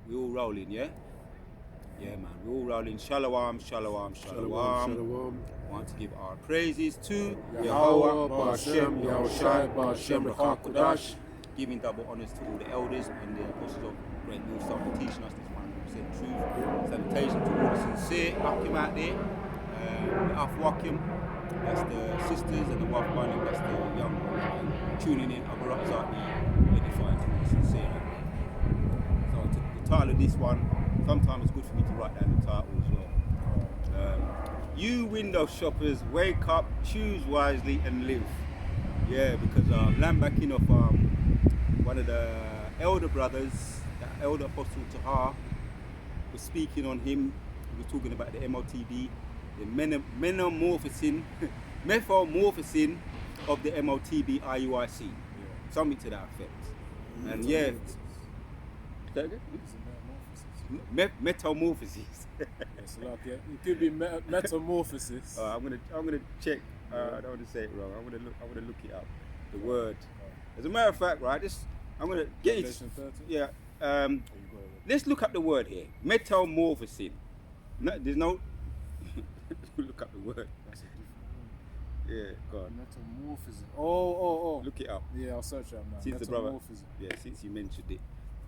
We all rolling, yeah? Yeah, man. We all rolling. Shalom, shalom, shalom. Shalom. Want to give our praises to Yahweh, Ba'ashem, Ba'ashem, Yahushai, Ba'ashem, Rechak giving double honors to all the elders and the apostles of Great Millstone for teaching us this 100% truth. Salutation to all the sincere Akim out there. The Af Wakim, that's the sisters, and the Waf Banim, that's the young ones. And tuning in, Abu Razak, edifying to all the sincere out there. So the title of this one, sometimes it's good for me to write down the title as well. You window shoppers, wake up, choose wisely and live. Yeah, because lambacking of one of the elder brothers, the elder apostle Tahar, was speaking on him. He was talking about the M.O.T.B, the metamorphosing of the M.O.T.B IUIC. Yeah. Something to that effect. And yeah. Metamorphosis. Yes, like, yeah. It could be metamorphosis. I'm gonna check. I don't want to say it wrong. I'm gonna look it up. The word. As a matter of fact, right? I'm gonna get it. Yeah. Let's look up the word here. Metamorphosing. No, there's no. Look up the word. That's a different word. Yeah, go on. Metamorphism. Oh. Look it up. Yeah, I'll search that now. Since the brother. Yeah, since you mentioned it.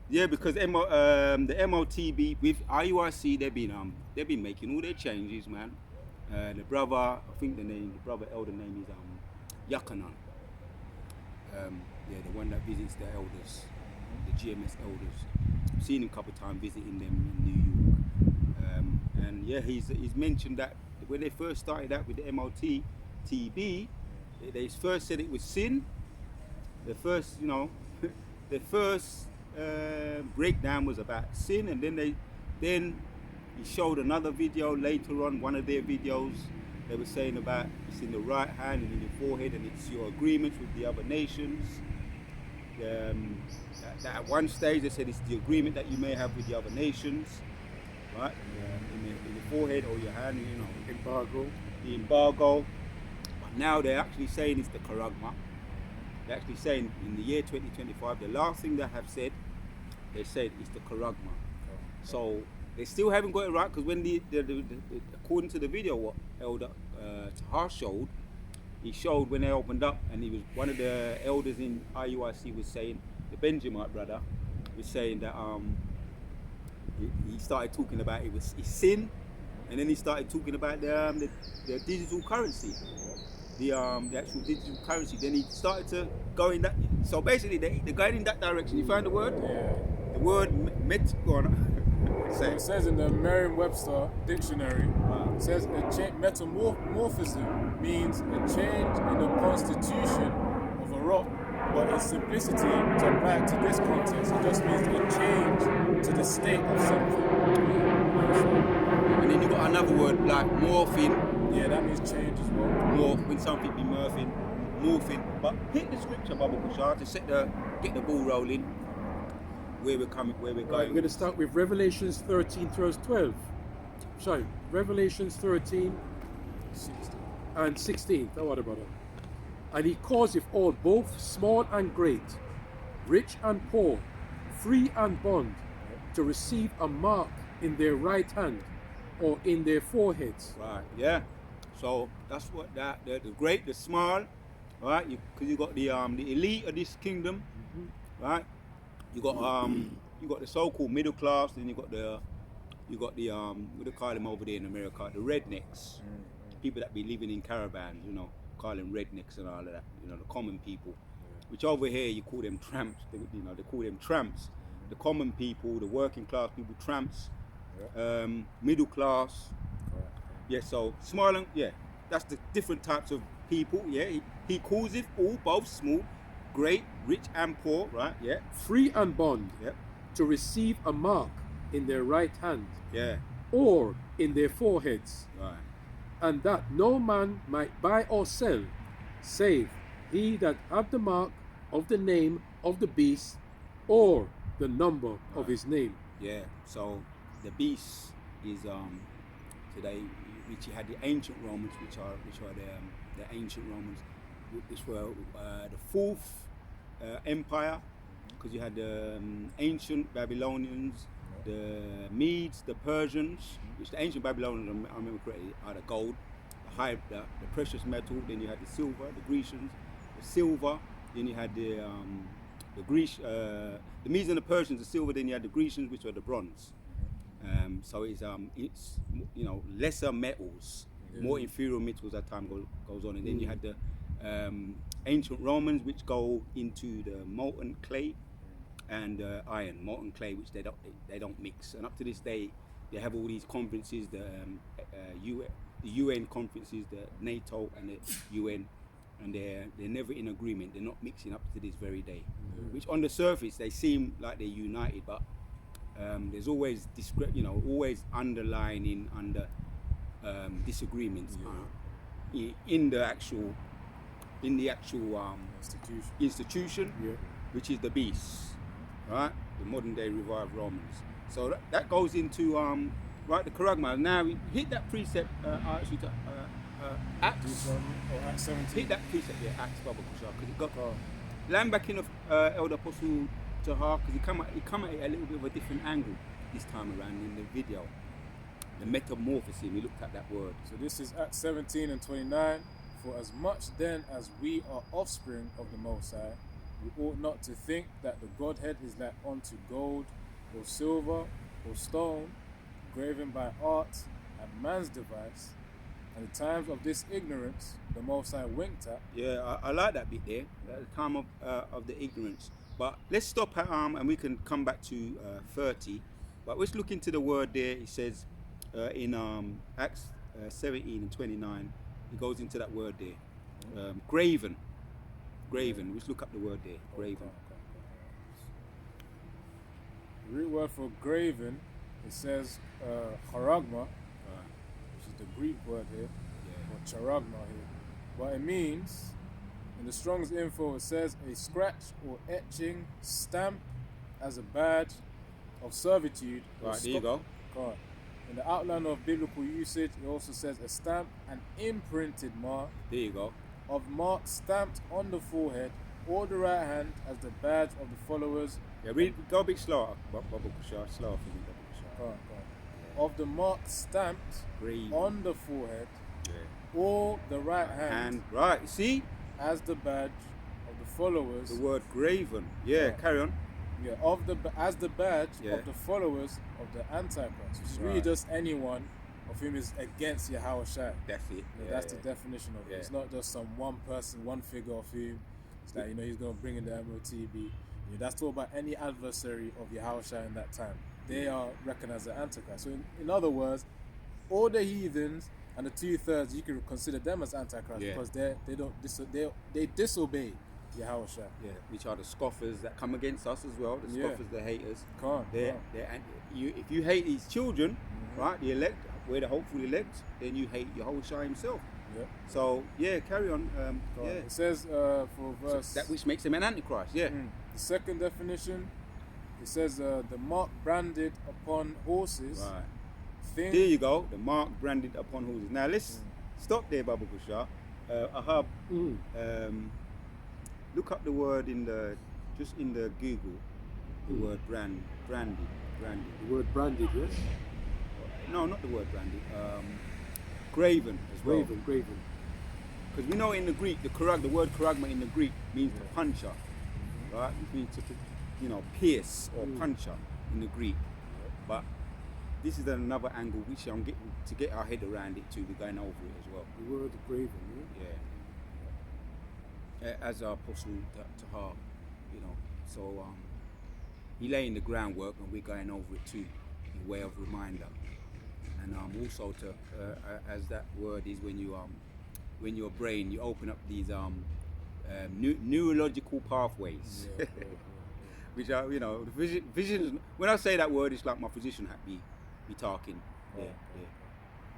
Yeah, because the M.O.T.B with IUIC, they've been making all their changes, man. The brother, I think the brother elder name is Yakanan. Yeah, the one that visits the elders, the GMS elders. I've seen him a couple of times visiting them in New York. And yeah, he's mentioned that when they first started out with the M.O.T.B, they first said it was sin. The first, the first breakdown was about sin, and then he showed another video later on, one of their videos. They were saying about it's in the right hand and in your forehead, and it's your agreements with the other nations. That at one stage they said it's the agreement that you may have with the other nations, right? In the forehead or your hand, Embargo. The embargo. But now they're actually saying it's the charagma. They're actually saying in the year 2025, the last thing they have said, they said it's the charagma. So they still haven't got it right, because when according to the video what Elder Tahar showed, he showed when they opened up, and he was one of the elders in IUIC was saying, the Benjamite brother was saying that he started talking about it's sin, and then he started talking about the digital currency. The actual digital currency. Then he started to go in that. So basically, they're going in that direction. You found the word? Yeah. The word met. So it says in the Merriam-Webster dictionary, it says metamorphism means a change in the constitution of a rock, but in simplicity, to apply it to this context, it just means a change to the state of something. And then you got another word like morphing. Yeah, that means change as well. Morph, when something be morphing. But hit the scripture, Baba Kushar, to get the ball rolling. Where we're going. We're going to start with Revelations 13 verse 12. Sorry, Revelations 13 and 16. What about it? And he causeth all, both small and great, rich and poor, free and bond, to receive a mark in their right hand or in their foreheads. Right, yeah. So that's what the great, the small, right? Because you got the elite of this kingdom, right? You got the so-called middle class, then you got the what do they call them over there in America? The rednecks, people that be living in caravans, call them rednecks and all of that. The common people, which over here you call them tramps. They call them tramps. The common people, the working class people, tramps. Middle class. Yeah, so small and that's the different types of people. Yeah, he calls it all, both small, great, rich and poor, right? Yeah. Free and bond. Yeah. To receive a mark in their right hand. Yeah. Or in their foreheads. Right. And that no man might buy or sell, save he that have the mark of the name of the beast, or the number of his name. Yeah. So the beast is today, which you had the ancient Romans, which are the ancient Romans, which were the fourth empire, because you had the ancient Babylonians, the Medes, the Persians, which the ancient Babylonians, I remember correctly, are the gold, the precious metal. Then you had the silver, the Grecians, the silver. Then you had the Medes and the Persians, the silver. Then you had the Grecians, which were the bronze. So it's lesser metals, more inferior metals as time goes on. And then you had the ancient Romans, which go into the molten clay and iron, molten clay, which they don't mix. And up to this day, they have all these conferences, the UN conferences, the NATO and the UN, and they're never in agreement. They're not mixing up to this very day. Which on the surface they seem like they're united, but there's always always underlining under disagreements in the actual institution, which is the beast, right? The modern day revived Romans. So that goes into the Charagma. Now we hit that precept actually to Acts. Acts 17. Hit that precept, Acts, Baba Kushar, because it got land back in of Elder Apostle Tahar, because he come at it a little bit of a different angle this time around in the video. The metamorphosis, we looked at that word. So this is Acts 17 and 29. For as much then as we are offspring of the Most High, we ought not to think that the Godhead is like unto gold, or silver, or stone, graven by art and man's device. And the times of this ignorance the Most High winked at. Yeah, I like that bit there, at the time of the ignorance. But let's stop at and we can come back to 30. But let's look into the word there. It says in Acts 17 and 29, it goes into that word there. Graven. Let's look up the word there. Graven. The root word for graven, it says charagma, which is the Greek word here, or charagma here. But it means, in the Strong's info, it says a scratch or etching, stamp as a badge of servitude. Right, there you go. God. In the outline of biblical usage, it also says a stamp, an imprinted mark. There you go. Of mark stamped on the forehead or the right hand as the badge of the followers. Yeah, go a bit slower, Baba Kushar, slower for me, Baba Kushar. Of the mark stamped on the forehead or the right hand. Right, see? As the badge of the followers. The word graven. Yeah, carry on. Yeah, as the badge of the followers of the Antichrist. Which is really just anyone of whom is against Yahushua. That's it. That's the definition of it. It's not just some one person, one figure of him. It's like, he's going to bring in the M.O.T.B. That's all about any adversary of Yahushua in that time. They are reckoned as the Antichrist. So in other words, all the heathens and the 2/3, you can consider them as Antichrist because they disobey Yahushua. Yeah, which are the scoffers that come against us as well. The scoffers, the haters. If you hate these children, right, the elect, we're the hopeful elect, then you hate Yahushua himself. Yeah. So carry on. It says for verse that which makes him an antichrist. Yeah. The second definition, it says the mark branded upon horses. Right. There you go. The mark branded upon horses. Now let's stop there, Baba Kushar. Ahab. Look up the word in the Google. The word branded. The word branded, yes. No, not the word branded. Graven as well. Graven. Because we know in the Greek, the word charagma in the Greek means to puncture, right? It means to pierce or puncture in the Greek. But this is another angle which I'm getting to get our head around it too. We're going over it as well. The word graven, as our Apostle Tahar, so he laying the groundwork and we're going over it too, in way of reminder. And also to, as that word is, when your brain, you open up these neurological pathways, which are, the visions. When I say that word, it's like my physician had be talking.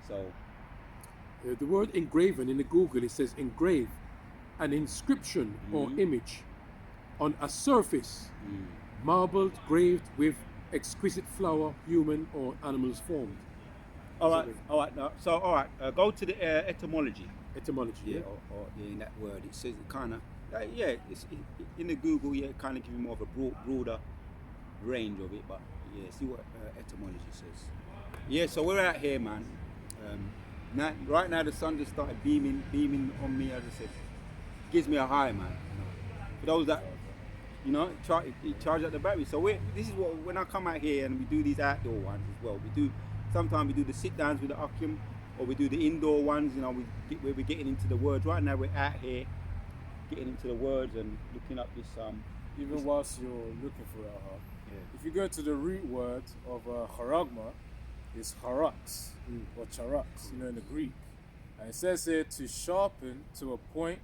So the word engraven in the Google, it says engrave, an inscription or image on a surface, marbled, graved with exquisite flower, human or animals formed. All right. Go to the etymology. Etymology, or in that word, it says it kind of, it's in the Google, it kind of gives you more of a broader range of it. But Yeah, see what etymology says. Yeah, so we're out here, man. Right now the sun just started beaming on me, as I said. Gives me a high, man. You know. For those that, you know, charge up the battery. So this is what, when I come out here and we do these outdoor ones as well. Sometimes we do the sit downs with the Occam, or we do the indoor ones. You know, where we're getting into the words. Right now we're out here, getting into the words and looking up this. Even whilst you're looking for it, if you go to the root word of charagma, it's charax or charax, you know, in the Greek, and it says here to sharpen to a point.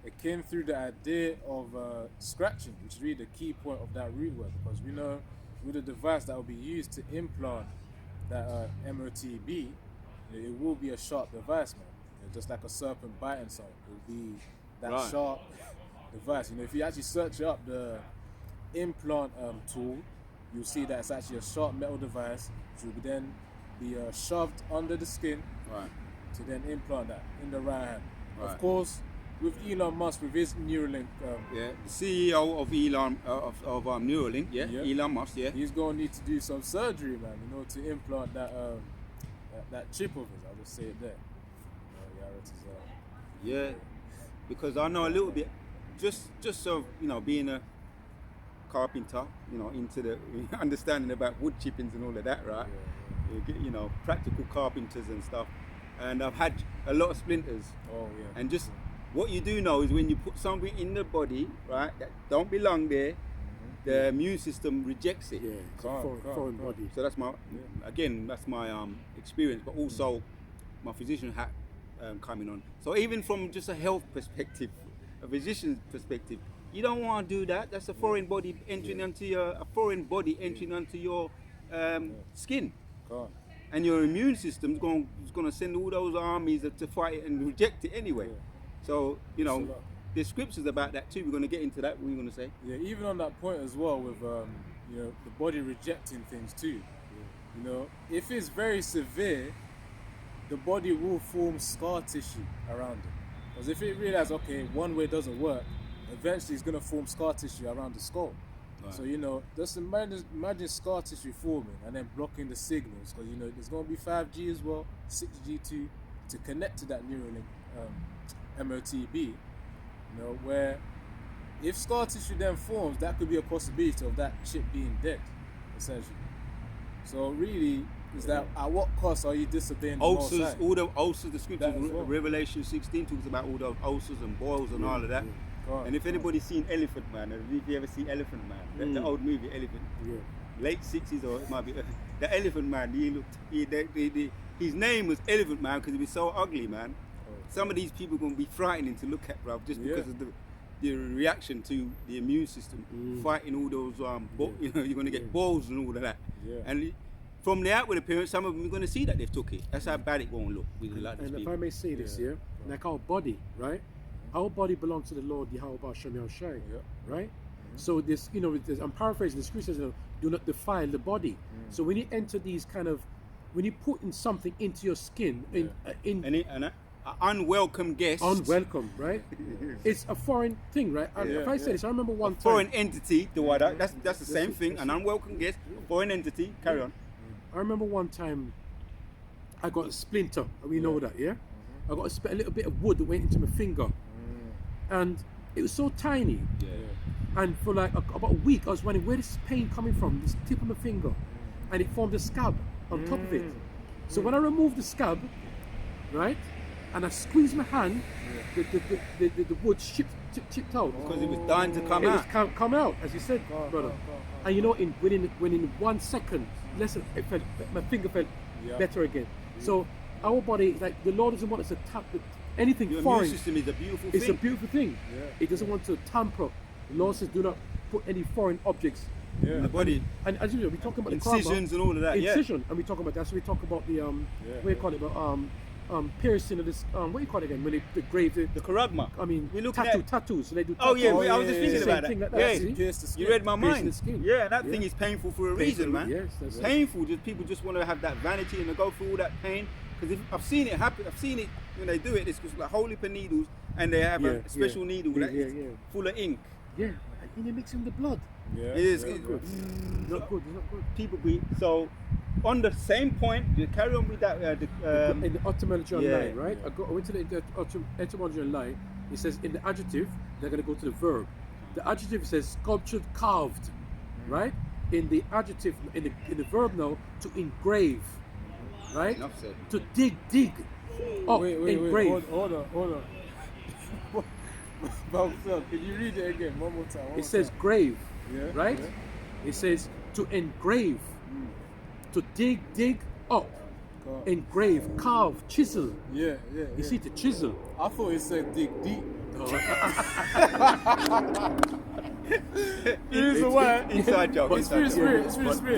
It came through the idea of scratching, which is really the key point of that root word, because we know with the device that will be used to implant that M.O.T.B, it will be a sharp device, man. You know, just like a serpent biting something, it will be that sharp device. You know, if you actually search up the implant tool, you'll see that it's actually a sharp metal device, which will then be shoved under the skin to then implant that in the right hand. Of course, with Elon Musk, with his Neuralink, the CEO of Neuralink, Elon Musk, he's going to need to do some surgery, man, you know, to implant that that chip of his. I'll just say it there. Yeah, because I know a little bit, just so, you know, being a carpenter, you know, into the understanding about wood chippings and all of that, right? You know, practical carpenters and stuff. And I've had a lot of splinters. And just what you do know is when you put something in the body, right, that don't belong there, the immune system rejects it. Yeah, it's a foreign body. So that's my, again, that's my experience, but also my physician hat coming on. So even from just a health perspective, a physician's perspective, you don't want to do that. That's a foreign body entering onto your skin. And your immune system's going to send all those armies to fight it and reject it anyway. So, you know, there's scriptures about that too. We're going to get into that. What were you going to say? Yeah, even on that point as well with, you know, the body rejecting things too. You know, if it's very severe, the body will form scar tissue around it. Because if it realizes, okay, one way doesn't work, eventually it's going to form scar tissue around the skull. So, you know, just imagine scar tissue forming and then blocking the signals, because, you know, there's going to be 5G as well, 6G to connect to that Neuralink M.O.T.B, you know, where if scar tissue then forms, that could be a possibility of that chip being dead, essentially. So really, is that at what cost are you disobeying the Most High? All the ulcers, the scriptures, Revelation 16 talks about all those ulcers and boils and all of that. And if anybody's seen Elephant Man, if you ever see Elephant Man, the old movie Elephant, late 60s, or it might be the Elephant Man, his name was Elephant Man because he was so ugly, man. Some of these people are going to be frightening to look at, bruv, just because of the reaction to the immune system fighting all those you know, you're going to get balls and all of that. And from the outward appearance, some of them are going to see that they've took it. That's how bad it won't look with a lot of these people. If I may say this, like our body, right? Our body belongs to the Lord Yahweh Shem Yahushai, right? So this, you know, I'm paraphrasing the scriptures, you know, do not defile the body. So when you enter these kind of, when you put in something into your skin, an unwelcome guest. Unwelcome, right? It's a foreign thing, right? If I say this, I remember one time. Foreign entity, that's the same thing, an unwelcome guest, foreign entity, carry on. I remember one time I got a splinter, we know that, I got a little bit of wood that went into my finger. And it was so tiny. And for like about a week, I was wondering where this pain coming from, this tip of my finger. And it formed a scab on top of it. So when I removed the scab, right, and I squeezed my hand, the wood chipped out. Because it was dying to come out. It was come out, as you said, brother. And you know, within 1 second, my finger felt better again. So our body, like the Lord doesn't want us to tap anything Your foreign. immune system is a beautiful thing. It's a beautiful thing. It doesn't want to tamper. The Lord says, do not put any foreign objects in the body. And as you know, we talk about incisions and all of that. Incision, and we talk about that. So we talk about the what do you call it? Piercing of this. What do you call it again? When they grave the charagma. I mean, we look tattoos. So they do. I was just thinking same about thing that. Like that. You read my mind. The skin. That thing is painful for a reason, man. Yes, that's painful. Just people just want to have that vanity and they go through all that pain. Because I've seen it happen. I've seen it when they do it. It's just like whole heap of needles, and they have a special needle that is full of ink. and you mix in the blood. Yeah. It is. Yeah, It- yeah. Not good. It's not good. People be so. On the same point, you carry on with that. In the etymology online, right? yeah. I went to the etymology online. It says in the adjective, they're going to go to the verb. The adjective says sculptured, carved, right? In the adjective, in the verb now, to engrave, right? Enough said. To dig, up, Wait, engrave. hold on. Bob, Phil, can you read it again one more time? It says grave, Yeah, right? yeah. It says to engrave, to dig up, God. engrave, carve, chisel. Yeah. You see the chisel. I thought it said dig deep. Reason why? Inside joke. But Inside joke. Spirit.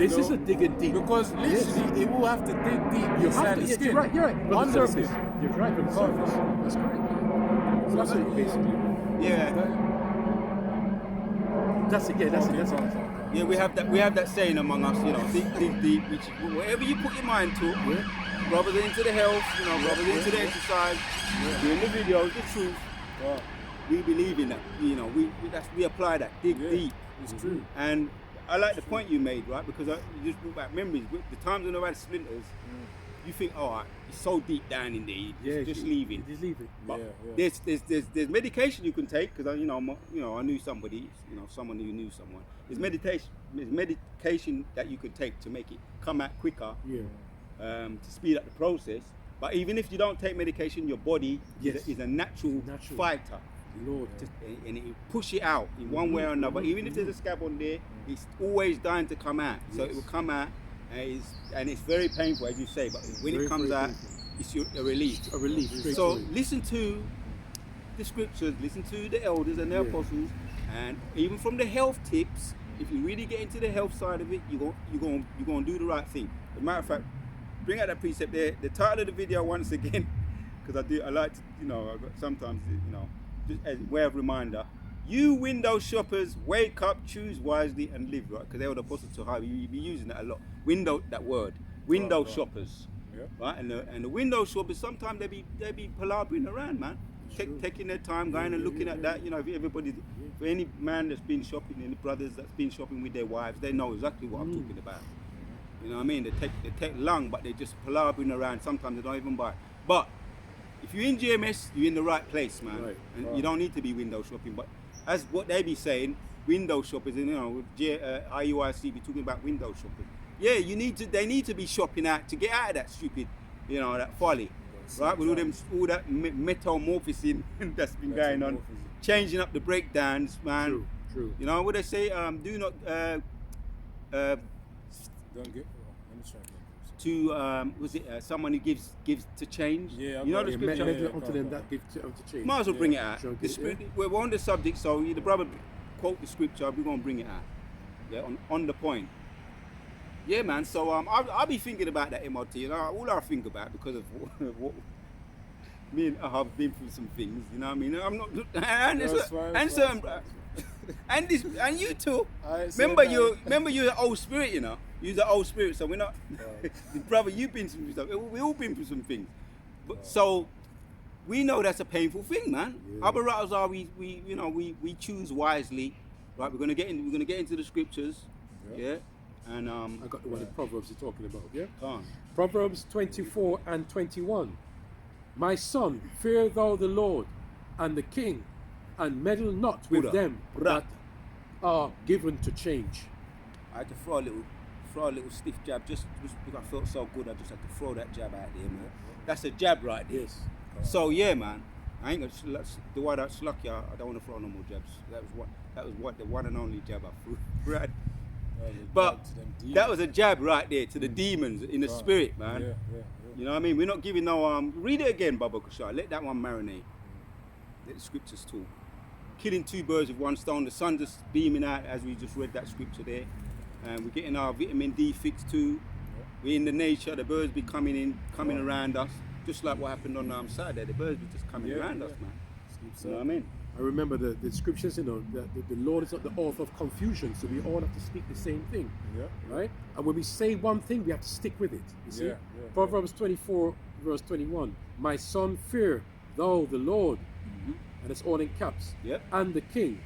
This is though. a digging deep. Because literally, it will have to dig deep You inside have to, the yeah, skin. you're right. From the Under the surface. skin. You're right from the surface. That's correct. Yeah. So that's what it basically. Yeah. That's it. Yeah, that's it. That's it. Yeah, we have that saying among us, you know, dig deep, which whatever you put your mind to, Yeah. brothers into the health, you know, brothers into the exercise, doing the videos, the truth. God. We believe in that, you know, we apply that, dig Yeah, deep. it's true. And I like the point you made, right? Because you just brought back memories. With the times when I've had splinters, you think, oh, it's so deep down in there, you just leave it. Just leave it. But Yeah. there's medication you can take because I knew somebody, someone who knew someone. There's medication that you can take to make it come out quicker, Yeah. to speed up the process. But even if you don't take medication, your body Yes. is a natural fighter, Lord. and it will push it out in one way or another. Even if there's a scab on there, it's always dying to come out. So it will come out, and it's very painful, as you say. But when Very, it comes very out, painful. it's a relief. A relief. Straight So away. listen to the scriptures, listen to the elders and the apostles, and even from the health tips. If you really get into the health side of it, you're gonna do the right thing. As a matter of fact, bring out that precept there. The title of the video once again, because I like to, I got sometimes, just as a way of reminder. You window shoppers, wake up, choose wisely, and live right. Because they were the apostle to how you be using that a lot. That word, window shoppers. Yeah. Right, and the window shoppers sometimes they be palabering around, man, taking their time, going and looking at that. For any man that's been shopping, any brothers that's been shopping with their wives, they know exactly what I'm talking about. You know what I mean? They take long, but they just palabering around. Sometimes they don't even buy. But if you're in GMS, you're in the right place, man, Right. and you don't need to be window shopping. But as what they be saying, window shoppers, and IUIC be talking about window shopping. Yeah, they need to be shopping out to get out of that stupid, that folly, right? With all that metamorphosing that's been going on, changing up the breakdowns, man. True. You know what they say? Do not Don't get. Let me try again. was it someone who gives to change? Yeah, you know the scripture. Meddle unto them that give to change. Might as well bring it out. Sure, The we're on the subject, so the brother quote the scripture. We're gonna bring it out. Yeah, on the point. Yeah, man. So I'll be thinking about that M.O.T. All I think about because of what me and I have been through some things. You know what I mean? I'm not and you too. Remember you're the old spirit. You're the old spirit. So we're not, brother. You've been through stuff. We all been through some things. But so we know that's a painful thing, man. Yeah. Our brothers are we choose wisely, right? We're gonna get into the scriptures, yeah. And I got the one in Proverbs you're talking about, yeah? Go on. Proverbs 24 and 21. My son, fear thou the Lord and the king, and meddle not with Buddha. them that are given to change. I had to throw a little stiff jab just because I felt so good. I just had to throw that jab out there, man. That's a jab right there. Yes. So yeah, man. I ain't gonna do I that sluck ya. I don't want to throw no more jabs. That was what the one and only jab I threw. Right. But that was a jab right there to the demons in the spirit, man. Yeah. You know what I mean? We're not giving no read it again, Baba Kushar. Let that one marinate. Let the scriptures talk. Killing two birds with one stone. The sun just beaming out as we just read that scripture there. And we're getting our vitamin D fix too. We're in the nature. The birds be coming around us. Just like what happened on Saturday. The birds be just coming around us, man. You know what I mean? I remember the scriptures, that the Lord is not the author of confusion, so we all have to speak the same thing, right? And when we say one thing, we have to stick with it, you see? Proverbs 24, verse 21, my son, fear thou the Lord, and it's all in caps, and the king,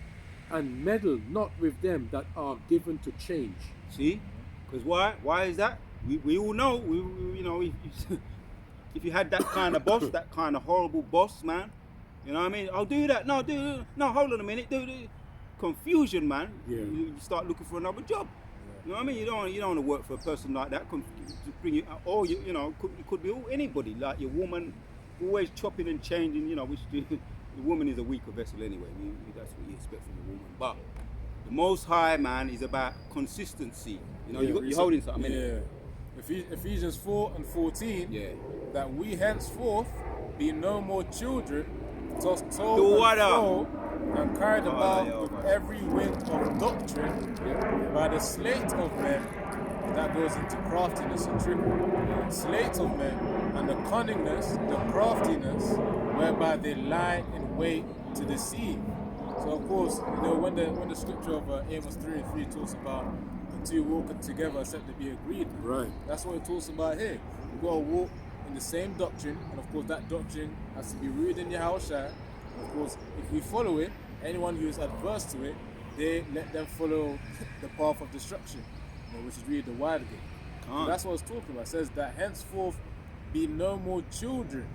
and meddle not with them that are given to change. See? Because why? Why is that? We all know, you know, if you had that kind of boss, that kind of horrible boss, man, you know what I mean? I'll do that. No, hold on a minute. Do confusion, man. Yeah. You start looking for another job. You know what I mean? You don't want to work for a person like that. To bring you, or you know, it could be anybody. Like your woman, always chopping and changing. You know, which the woman is a weaker vessel anyway. That's what you expect from a woman. But the Most High, man, is about consistency. You know, you're holding something. Yeah. Ephesians 4:14. Yeah. That we henceforth be no more children, tossed to and fro and carried about with every wind of doctrine by the sleight of men. That goes into craftiness and trickery. Sleight of men and the cunningness, the craftiness, whereby they lie in wait to deceive. So of course, you know, when the scripture of Amos 3:3 talks about the two walking together except to be agreed, Right. That's what it talks about here. You've got to walk in the same doctrine, and of course that doctrine has to be rooted in your house. And of course, if we follow it, anyone who is adverse to it, they let them follow the path of destruction, you know, which is really the wide gate. So that's what it's talking about. It says that henceforth be no more children,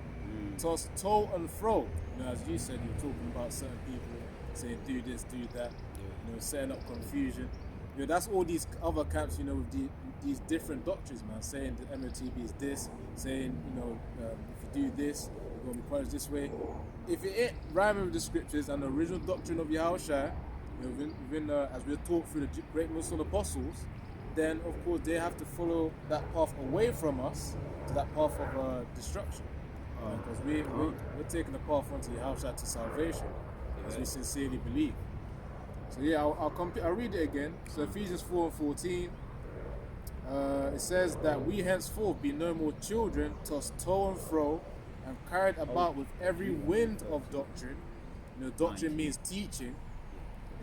tossed to and fro. You know, as you said, you're talking about certain people saying do this, do that, you know, setting up confusion. You know, that's all these other camps, you know, with these different doctrines, man, saying the M.O.T.B is this, saying, you know, if you do this, you're going to be punished this way. If it ain't rhyming with the scriptures and the original doctrine of Yahushua, you know, as we're taught through the great Muslim apostles, then of course they have to follow that path away from us to that path of destruction. Because we're taking the path onto Yahushua to salvation, as we sincerely believe. So yeah, I'll read it again. So Ephesians 4:14, it says that we henceforth be no more children, tossed to and fro, and carried about with every wind of doctrine. You know, doctrine means teaching.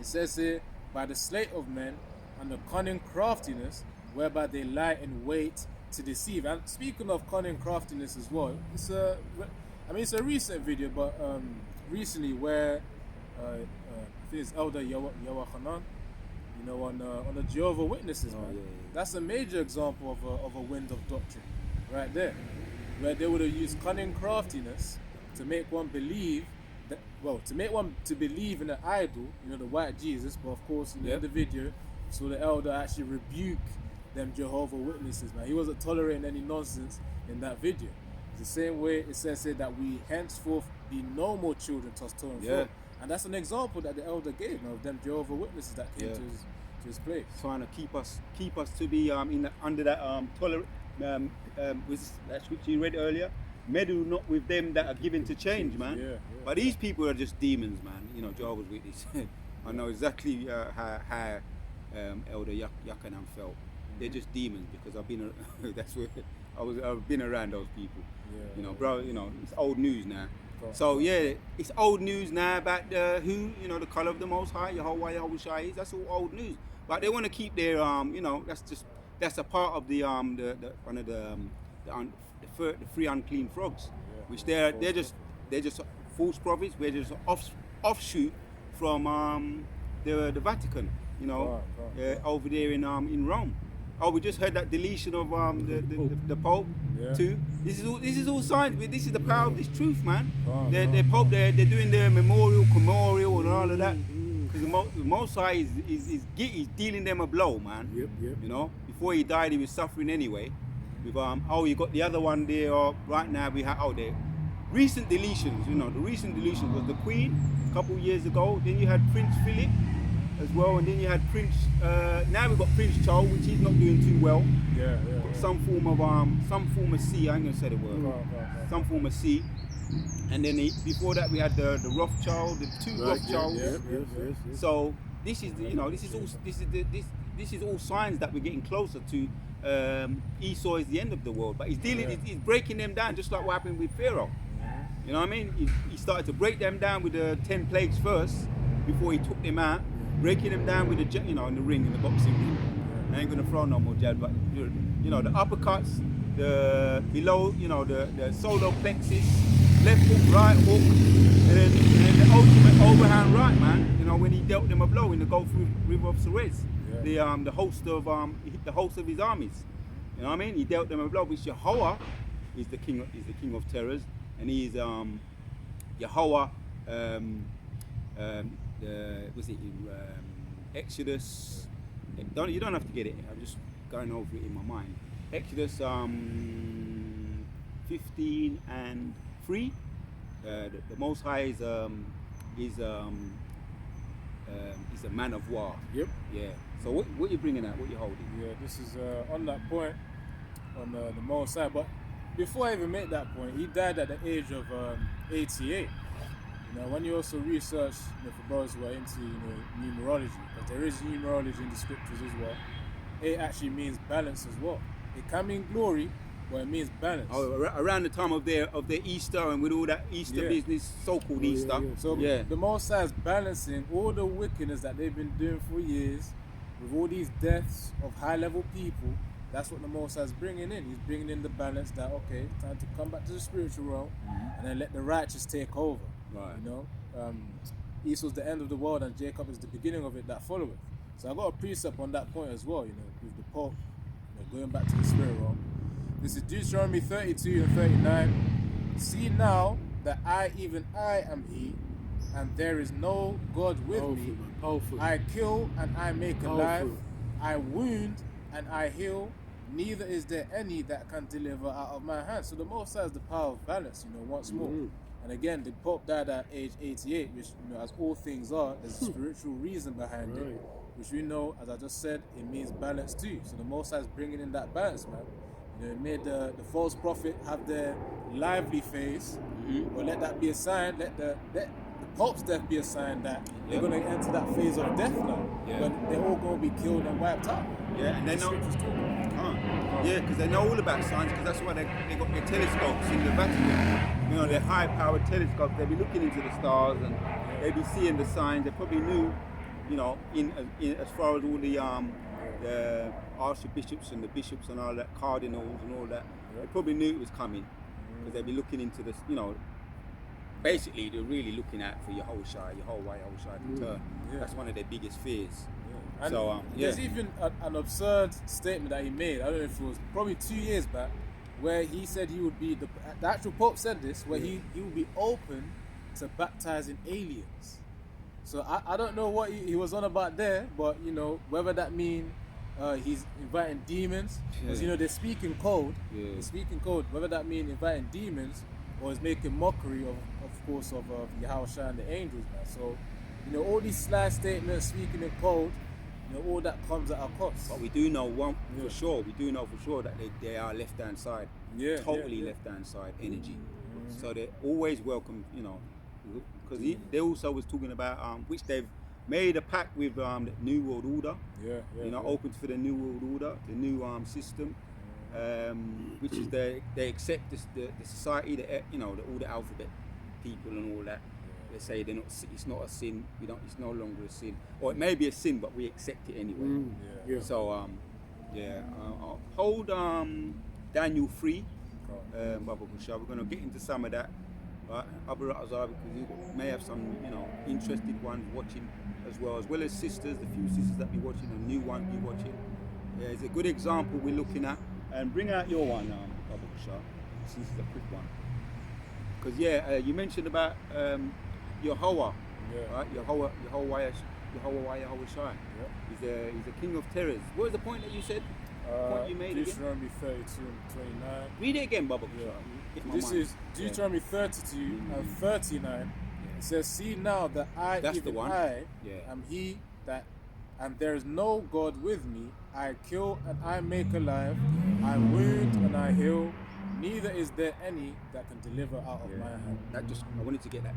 It says here, by the sleight of men and the cunning craftiness, whereby they lie in wait to deceive. And speaking of cunning craftiness as well, it's a recent video, but recently where I think it's Elder Yawachanan, you know, on the Jehovah Witnesses, man. Yeah. That's a major example of a wind of doctrine, right there, where they would have used cunning craftiness to make one believe that, well, to believe in an idol, you know, the white Jesus. But of course, in the video, so the elder actually rebuke them Jehovah Witnesses, man. He wasn't tolerating any nonsense in that video. It's the same way it says here that we henceforth be no more children tossed to and fro. And that's an example that the elder gave, of them Jehovah Witnesses that came to his place. Trying to keep us to be under that was that scripture you read earlier. Meddle not with them that are given to change, man. Yeah. But these people are just demons, man. You know, Jehovah's Witnesses. I know exactly how Elder Yakanan felt. They're just demons, because I've been that's where I've been around those people. You know, bro. You know, it's old news now. So yeah, it's old news now about who, you know, the color of the Most High, Yahushua is. That's all old news. But they want to keep their you know, that's a part of the one of the three unclean frogs, which they're just false prophets. We're just offshoot from the Vatican, you know, over there in Rome. Oh, we just heard that deletion of the Pope too. This is all signs. This is the power of this truth, man. The Pope, they're doing their memorial, and all of that, because the Most High is dealing them a blow, man. You know, before he died, he was suffering anyway. With you got the other one there. Right now we have the recent deletions. You know, the recent deletions was the Queen a couple of years ago. Then you had Prince Philip as well, and then you had Prince. Now we've got Prince Charles, which he's not doing too well. Some form of C. I ain't gonna say the word. Some form of C. And then before that we had the Rothschild, the two Rothschilds. Yes. So this is, you know, this is all signs that we're getting closer to. Esau is the end of the world, but he's breaking them down, just like what happened with Pharaoh. You know what I mean? He started to break them down with the 10 plagues first, before he took them out, breaking them down with the, you know, in the ring, in the boxing ring. I ain't gonna throw no more jab, but you know, the uppercuts, the below, you know, the solar plexus, left hook, right hook, and then the overhand right, man. You know, when he dealt them a blow in the Gulf River of Suez, Yeah. the host of his armies. You know what I mean? He dealt them a blow. Which Yahweh is the king of terrors, and he is Yahweh. Was it in Exodus? You don't have to get it. I'm just going over it in my mind. Exodus 15 and 3. The Most High is a man of war. Yep. Yeah. So what are you bringing out? What are you holding? Yeah, this is on that point on the Most High. But before I even make that point, he died at the age of 88. You know, when you also research, for brothers who are into numerology, because there is numerology in the scriptures as well, it actually means balance as well. It can mean glory, but it means balance. Oh, around the time of their Easter, and with all that Easter business, so-called Easter. So the Most High is balancing all the wickedness that they've been doing for years, with all these deaths of high-level people. That's what the Most High is bringing in. He's bringing in the balance that, okay, time to come back to the spiritual realm, and then let the righteous take over. Right. You know, Esau's the end of the world, and Jacob is the beginning of it that followeth. So I got a precept on that point as well. You know, with the Pope, going back to the spirit realm. This is Deuteronomy 32 and 39. See now that I, even I, am He, and there is no God with me. Powerful. I kill and I make alive. I wound and I heal. Neither is there any that can deliver out of my hand. So the Most High is the power of balance. Once more. And again, the Pope died at age 88, which, as all things are, there's a spiritual reason behind it, which we know, as I just said, it means balance too. So the Most High is bringing in that balance, man. It made the false prophet have their lively phase, but let that be a sign, let the Pope's death be a sign that they're going to enter that phase of death now, when they're all going to be killed and wiped out. Yeah, and they know. Yeah, because they know all about science, because that's why they got their telescopes in the Vatican. Their high-powered telescopes. They be looking into the stars and they be seeing the signs. They probably knew, in as far as all the archbishops and the bishops and all that, cardinals and all that. They probably knew it was coming, because they'd be looking into this. Basically, they're really looking out for Yahweh to turn. That's one of their biggest fears. And so there's even an absurd statement that he made. I don't know if it was probably 2 years back, where he said he would be the actual Pope said this, where he would be open to baptizing aliens. So I don't know what he was on about there, but whether that mean he's inviting demons, because they're speaking code. They're speaking code. Whether that mean inviting demons or is making mockery of course of Yahushua and the angels, man. So all these sly statements, speaking in code, all that comes at a cost. But we do know for sure. We do know for sure that they are left-hand side, totally left-hand side energy. So they're always welcome, because they also was talking about which they've made a pact with the New World Order. Open for the New World Order, the new system, which is they accept the society, all the alphabet people and all that. They say it's not a sin. It's no longer a sin, or it may be a sin, but we accept it anyway. So I'll hold Daniel 3, Baba Kusha. We're going to get into some of that, right? Abu Razar, because you may have some interested ones watching as well as sisters, the few sisters that be watching, and new ones be watching. It's a good example we're looking at. And bring out your one, Baba Kusha. This is a quick one. Because you mentioned about Yahweh, right? Yahweh Shai. He's a king of terrors. What was the point that you said? Point you made Deuteronomy 32 and 29. Read it again, Baba. This is Deuteronomy 32 and 39. It says, "See now that I, even I, am He that, and there is no God with me. I kill and I make alive. I wound and I heal. Neither is there any that can deliver out of my hand." I wanted to get that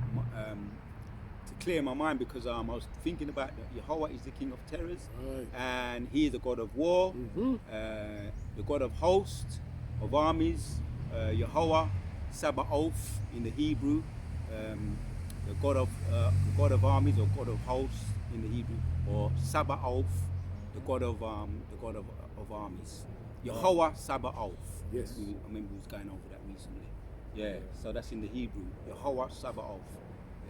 to clear my mind, because I was thinking about that Yahweh is the king of terrors, and he is the God of war, the God of hosts, of armies, Yahweh, Sabaoth in the Hebrew, the God of armies, or God of hosts in the Hebrew, or Sabaoth, the God of armies. Yahweh Sabaoth. Yes. I remember we was going over that recently. So that's in the Hebrew. Yahweh Sabaoth,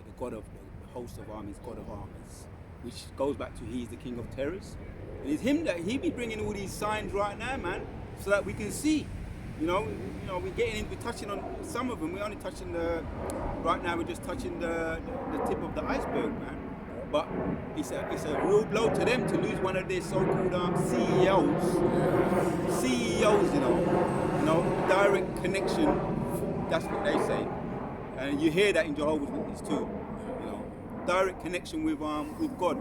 the God of the host of armies, God of armies, which goes back to He's the King of terrors. And it's Him that He be bringing all these signs right now, man, so that we can see. We're touching on some of them. We're only touching right now we're just touching the tip of the iceberg, man. But it's a real blow to them to lose one of their so-called CEOs. CEOs, direct connection. That's what they say, and you hear that in Jehovah's Witness too. Direct connection with God.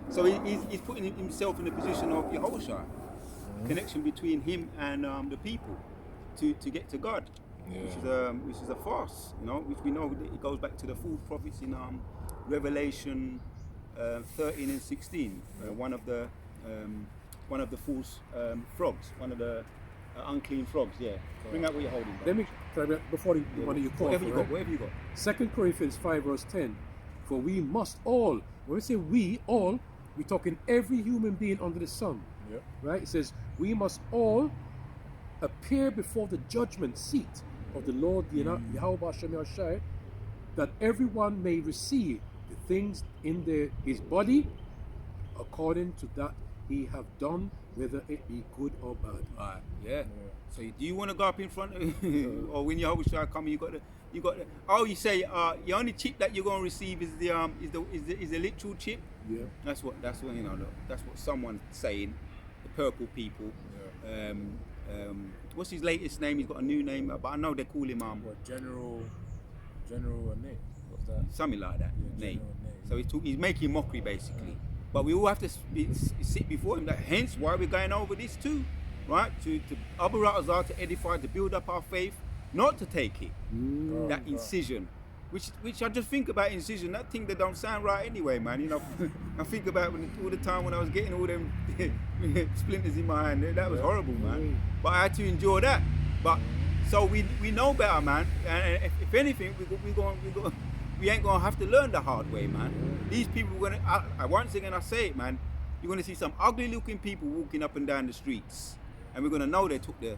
So he's putting himself in the position of Yehoshua. Connection between him and the people to get to God, which is a farce, which we know it goes back to the false prophets in Revelation 13 and 16. One of the false frogs, one of the unclean frogs. Yeah, bring out what you're holding. Let me before one of you call. Whatever you got. 2 Corinthians 5 verse 10. For we must all. When we say we all, we're talking every human being under the sun. Yep. Right? It says we must all appear before the judgment seat of the Lord Yahweh Hashem Yahshai, that everyone may receive the things in his body according to that he have done, whether it be good or bad. Alright, yeah. So do you want to go up in front or when Yahweh Shai come, you got the you say the only chip that you're going to receive is the literal chip. Yeah. That's what that's what someone's saying. The purple people. Yeah. What's his latest name? He's got a new name, but I know they call him General Nate. What's that? Something like that. Yeah, Nate. Nate. So he's making mockery basically. But we all have to sit before him. Hence why we're going over this too, right? To Abaratazar, to edify, to build up our faith, not to take it. That incision. Which I just think about incision, that thing that don't sound right anyway, man. I think about all the time when I was getting all them splinters in my hand. That was horrible, man. But I had to endure that. But so we know better, man. And if anything, we ain't gonna have to learn the hard way, man. These people once again I say it, man. You're gonna see some ugly looking people walking up and down the streets, and we're gonna know they took the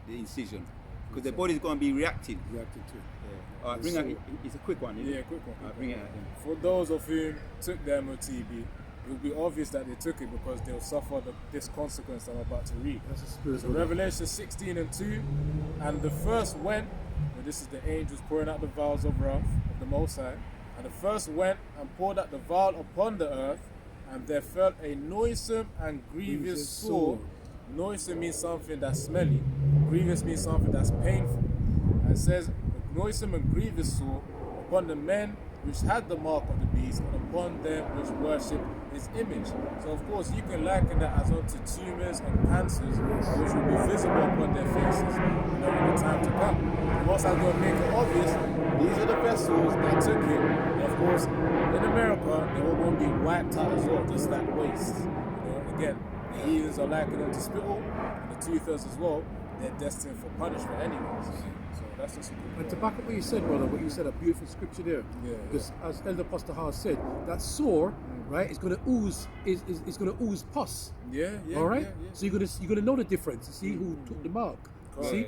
incision, because their body's gonna be reacting to it. All right, bring out. It's a quick one. Isn't it? Quick one. Bring it out. For those of whom took the M.O.T.B, it will be obvious that they took it because they'll suffer this consequence I'm about to read. So Revelation 16 and 2, and the first went, and this is the angels pouring out the vials of wrath of the Most High, and the first went and poured out the vial upon the earth, and there fell a noisome and grievous sore. Noisome means something that's smelly, grievous means something that's painful. And it says, noisome and grievous sore upon the men which had the mark of the beast, and upon them which worship his image. So of course you can liken that as unto tumors and cancers, which will be visible upon their faces in the time to come. And once I'm going to make it obvious, these are the vessels that took it. And of course, in America, they're all going to be wiped out as well, just like waste. Again, the heathens are likened unto spittle, and the two-thirds as well, they're destined for punishment anyways. So that's just a good And to back up what you said, brother, what you said, a beautiful scripture there. Yeah. Because as Elder Pastor Haas said, that sore, right, is going to ooze, is going to ooze pus. Yeah. All right. Yeah. So you're gonna know the difference. You see who took the mark. Correct. See,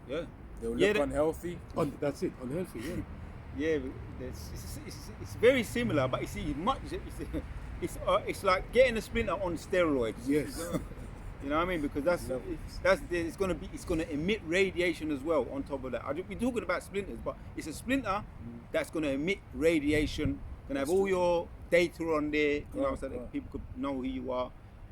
Yeah. They'll look unhealthy. that's it, unhealthy. Yeah. Yeah, it's very similar, but you see, it's like getting a splinter on steroids. Yes. You know what I mean? Because it's gonna emit radiation as well on top of that. We're talking about splinters, but it's a splinter that's gonna emit radiation. Gonna have all your data on there, so that people could know who you are,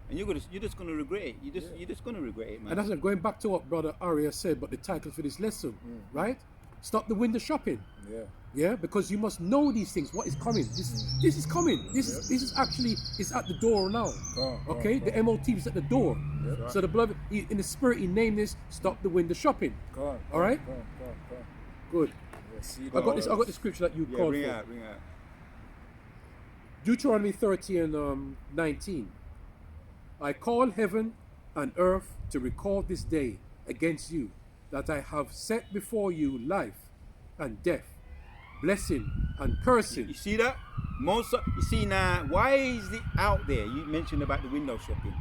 and you're just gonna regret it. You're just gonna regret it, man. And that's going back to what Brother Aria said, but the title for this lesson, right? Stop the window shopping. Yeah, because you must know these things. What is coming? This is coming. This is actually it's at the door now. Okay, the M.O.T.B is at the door. So the beloved, in the spirit, he named this. Stop the window shopping. All right. Good. I got the scripture that you called bring for. out. Deuteronomy 30 and 19. I call heaven and earth to record this day against you, that I have set before you life and death, blessing and cursing. You see that? You see now, why is it out there? You mentioned about the window shopping.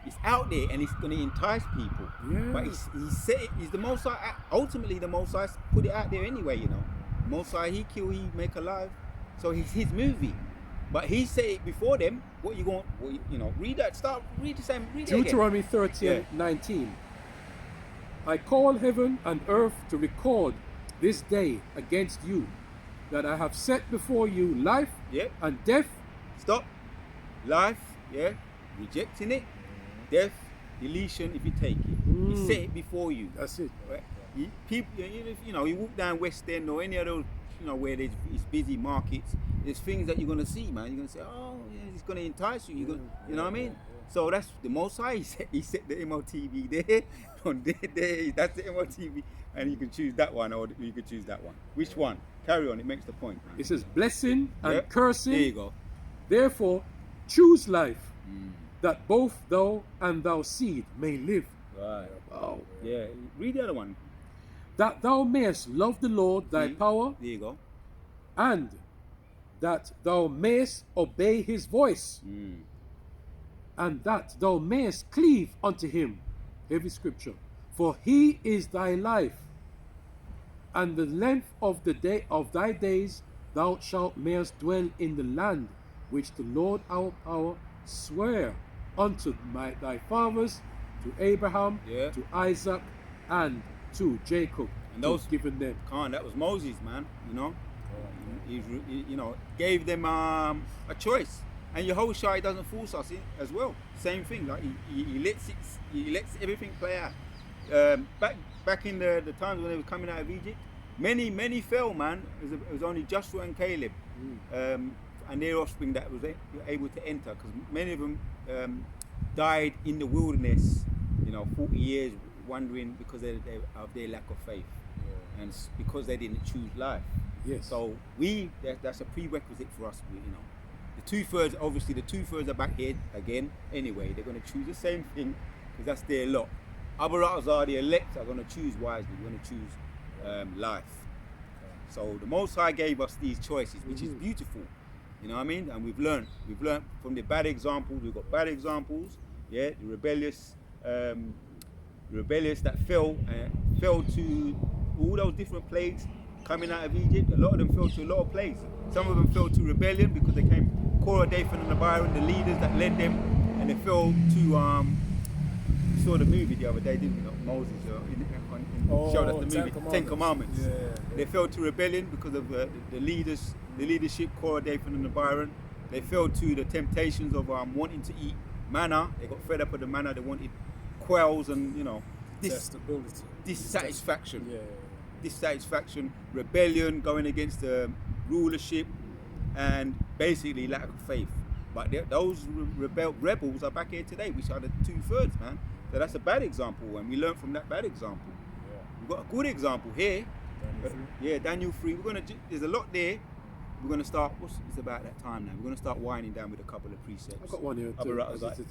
It's out there and it's going to entice people. Yeah. But he's the Most High. Ultimately, the Most High put it out there anyway. Most High, he kill, he make alive. So it's his movie. But he said it before them. What you going? Read that. Read the same. Read it again. Deuteronomy 30:19. I call heaven and earth to record this day against you, that I have set before you life Yep. and death. Stop. Life. Yeah. Rejecting it. Death. Deletion if you take it. He set it before you. That's it. Right? People, you walk down West End or any of those, where it's busy markets. There's things that you're gonna see, man. You're gonna say, oh, yeah, it's gonna entice you. You know what I mean? So that's the Most High. He set the M.O.T.B there. On there, that's the M.O.T.B, and you can choose that one, or you can choose that one. Which one? Carry on. It makes the point. Man. It says blessing and Yep. cursing. There you go. Therefore, choose life, that both thou and thy seed may live. Right. Wow. Yeah. Read the other one. That thou mayest love the Lord thy power, There you go. and that thou mayest obey his voice, and that thou mayest cleave unto him. Heavy scripture. For he is thy life, and the length of the day of thy days thou shalt mayest dwell in the land which the Lord our power sware unto thy fathers, to Abraham, Yeah. to Isaac, and to Jacob. And those given them. that was Moses, man. He gave them a choice. And Yehoshua doesn't force us as well. Same thing. Like he lets everything play out. Back in the times when they were coming out of Egypt, many fell, man. It was only Joshua and Caleb, and their offspring that was able to enter, because many of them died in the wilderness. 40 years wandering because of their lack of faith, and because they didn't choose life. Yes. So that's a prerequisite for us. The 2/3, obviously, the 2/3 are back here again. Anyway, they're going to choose the same thing because that's their lot. Others are the elect are going to choose wisely. We're going to choose life. So the Most High gave us these choices, which is beautiful. You know what I mean? And we've learned from the bad examples. We've got bad examples. Yeah, the rebellious that fell to all those different plagues coming out of Egypt. A lot of them fell to a lot of plagues. Some of them fell to rebellion because they came Korah, Dathan, and Abiram, the leaders that led them, and they fell to. We saw the movie the other day, didn't we? Moses showed us the movie Ten Commandments. Yeah. They fell to rebellion because of the leadership, Korah, Dathan, and Abiram. They fell to the temptations of wanting to eat manna. They got fed up with the manna. They wanted quails and dissatisfaction. Dissatisfaction, rebellion, going against the rulership, and basically lack of faith. But those rebels are back here today, which are the 2/3, man. So that's a bad example, and we learn from that bad example. We've got a good example here. Daniel 3. There's a lot there. We're going to start. It's about that time now. We're going to start winding down with a couple of precepts. I've got one here.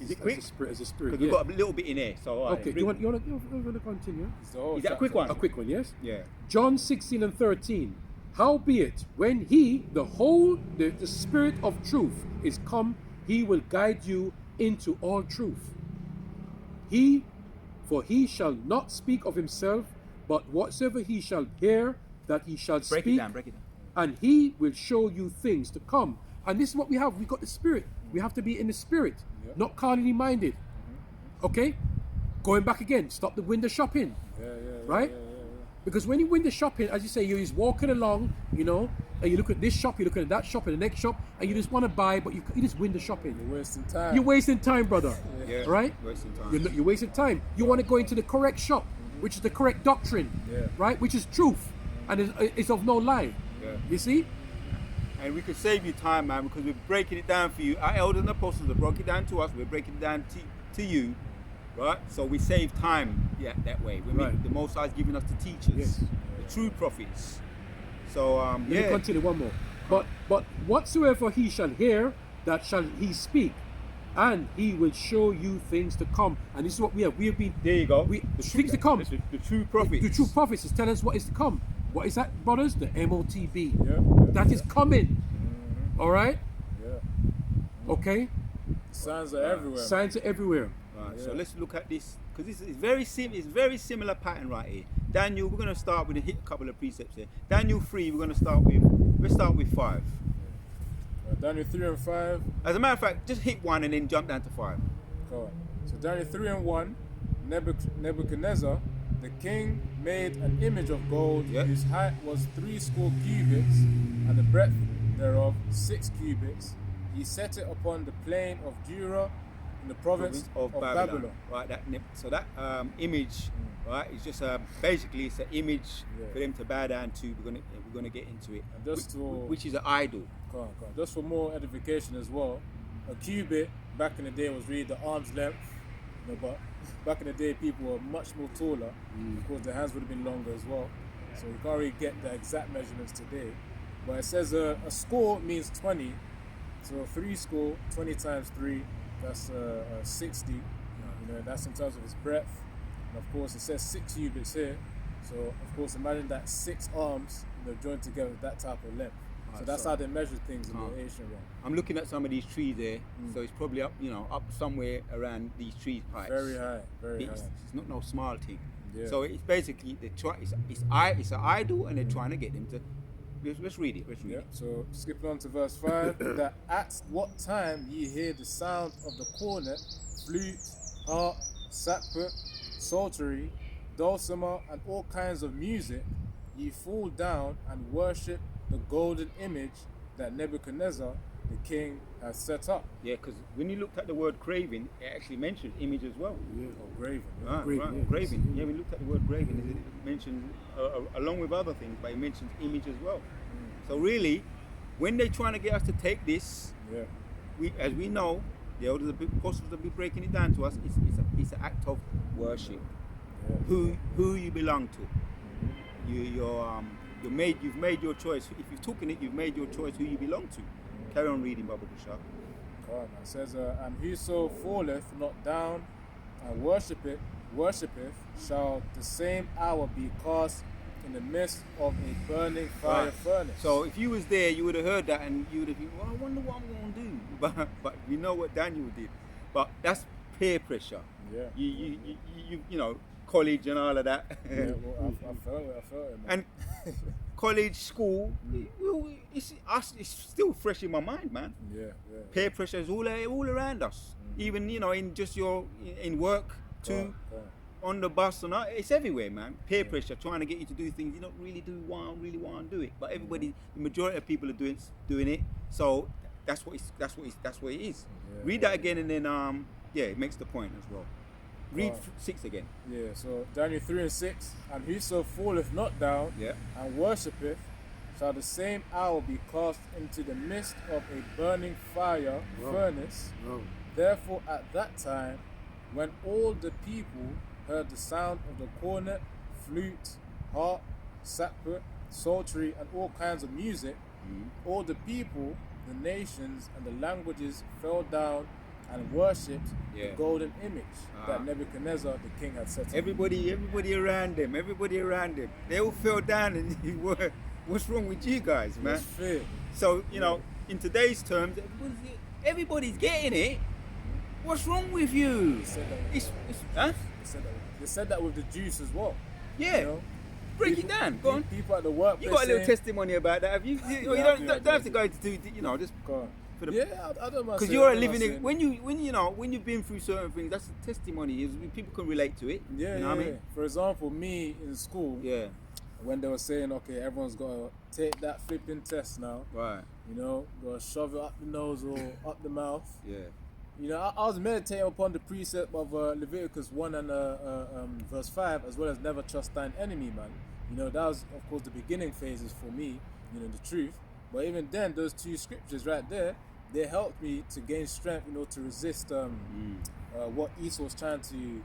Is it quick? As a spirit. Because we've got a little bit in there. So Okay. You want to continue? Is that a quick one? A quick one, yes. Yeah. John 16:13. Howbeit, when he, the Spirit of truth, is come, he will guide you into all truth. For he shall not speak of himself, but whatsoever he shall hear, that he shall speak. Break it down. And he will show you things to come. And this is what we have. We got the Spirit. We have to be in the Spirit, not carnally minded. Okay? Going back again, stop the window shopping. Right? Because when you window shopping, as you say, you're just walking along, and you look at this shop, you look at that shop, and the next shop, and you just want to buy, but you just window shopping. You're wasting time. You're wasting time, brother. Yeah. Right? Wasting time. You're wasting time. You want to go into the correct shop, which is the correct doctrine, right? Which is truth, and it's of no lie. Yeah. You see? And we could save you time, man, because we're breaking it down for you. Our elders and apostles have broke it down to us. We're breaking it down to you, right? So we save time, that way. The Most High is giving us the teachers, the true prophets. So Let me continue one more. But whatsoever he shall hear, that shall he speak, and he will show you things to come. And this is what we have. We have been. There you go. Things to come. The true prophets. The true prophets is telling us what is to come. What is that, brothers? The M.O.T.B. That is coming. All right? Okay? Signs are everywhere. Signs are everywhere. Right, so let's look at this, because this is very similar pattern right here. Daniel, we're going to start with a couple of precepts here. Daniel 3, let's start with 5. Daniel 3 and 5. As a matter of fact, just hit 1 and then jump down to 5. Go on. So Daniel 3 and 1, Nebuchadnezzar, the king, made an image of gold whose height was 60 cubits, and the breadth thereof 6 cubits. He set it upon the plain of Dura in the province of Babylon. Right. So that image, right, is just basically it's an image for them to bow down to. We're gonna get into it. And just which is an idol. Come on. Just for more edification as well, a cubit back in the day was really the arm's length. You know, but back in the day, people were much more taller. Of course, their hands would have been longer as well. So you can't really get the exact measurements today. But it says a score means 20. So 3 score, 20 times 3, that's 60. You know, that's in terms of its breadth. And of course, it says 6 cubits here. So of course, imagine that 6 arms, you know, joined together with that type of length. So that's how they measure things in the ancient realm. I'm looking at some of these trees there, so it's probably up, up somewhere around these trees heights. Very high, very high. It's not no small thing. Yeah. So it's basically it's an idol, and they're trying to get them to. Let's read it. So skipping on to verse 5, that at what time ye hear the sound of the cornet, flute, harp, sackbut, psaltery, dulcimer, and all kinds of music, ye fall down and worship the golden image that Nebuchadnezzar the king has set up. Yeah, because when you looked at the word graven, it actually mentions image as well. Yeah, or graven. Right. Graven. Yeah, we looked at the word graven. It mentions along with other things, but it mentions image as well. So really, when they're trying to get us to take this, as we know, the elders, the apostles will be breaking it down to us. It's an act of worship. Who you belong to. You've made your choice. If you've taken it, you've made your choice who you belong to. Carry on reading, Baba Bashar. It says, and whoso falleth not down and worshipeth, shall the same hour be cast in the midst of a burning fire furnace. So if you was there, you would have heard that, and you would have been, well, I wonder what I'm going to do. But we know what Daniel did. But that's peer pressure. Yeah. You know, college and all of that. Yeah, well, I felt it, man. And college, school, it's still fresh in my mind, man. Yeah. Peer pressure is all around us. Even, in just in work too, on the bus and all, it's everywhere, man. Peer pressure, trying to get you to do things you don't really want to do it. But the majority of people are doing it. So that's what it is. Yeah. Read that again, and then it makes the point as well. Read 6 again. Yeah, so Daniel 3 and 6, and whoso falleth not down and worshipeth, shall the same hour be cast into the midst of a burning fire furnace. Therefore at that time, when all the people heard the sound of the cornet, flute, harp, sackbut, psaltery, and all kinds of music, all the people, the nations, and the languages fell down and worshipped the golden image that Nebuchadnezzar the king had set up. Everybody around them, they all fell down and were, what's wrong with you guys, man? It's fair. So, in today's terms, everybody's getting it. What's wrong with you? They said that with the Jews as well. Yeah. Break it down. Go on. People at the workplace. You got a little testimony about that, have you? You don't have to go into just. Go on. I don't mind. Because you're living it when you've been through certain things. That's a testimony. People can relate to it. Yeah, you know what I mean? For example, me in school. Yeah. When they were saying, okay, everyone's got to take that flipping test now. Right. Got to shove it up the nose or up the mouth. Yeah. I was meditating upon the precept of Leviticus 1 and verse 5, as well as never trust thine enemy, man. That was, of course, the beginning phases for me, the truth. But even then, those 2 scriptures right there, they helped me to gain strength, to resist what Esau was trying to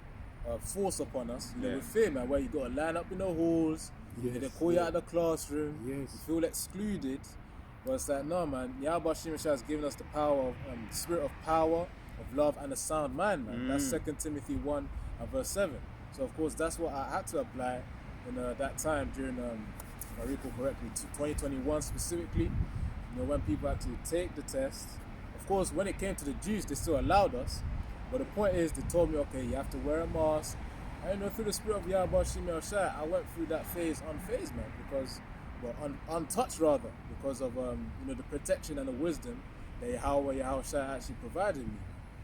force upon us. With fear, man, where you got to line up in the halls, they call you out of the classroom, you feel excluded. But it's like, no, man, Yahweh Shemeshah has given us the power of spirit of power, of love, and a sound mind, man. That's 2 Timothy 1 and verse 7. So, of course, that's what I had to apply in that time during, if I recall correctly, 2021 specifically. When people had to take the test. Of course, when it came to the Jews, they still allowed us. But the point is, they told me, okay, you have to wear a mask. And through the spirit of Yahweh Shemeshah, I went through that phase unfazed, man, untouched rather, because of the protection and the wisdom that Yahweh Yahushua actually provided me.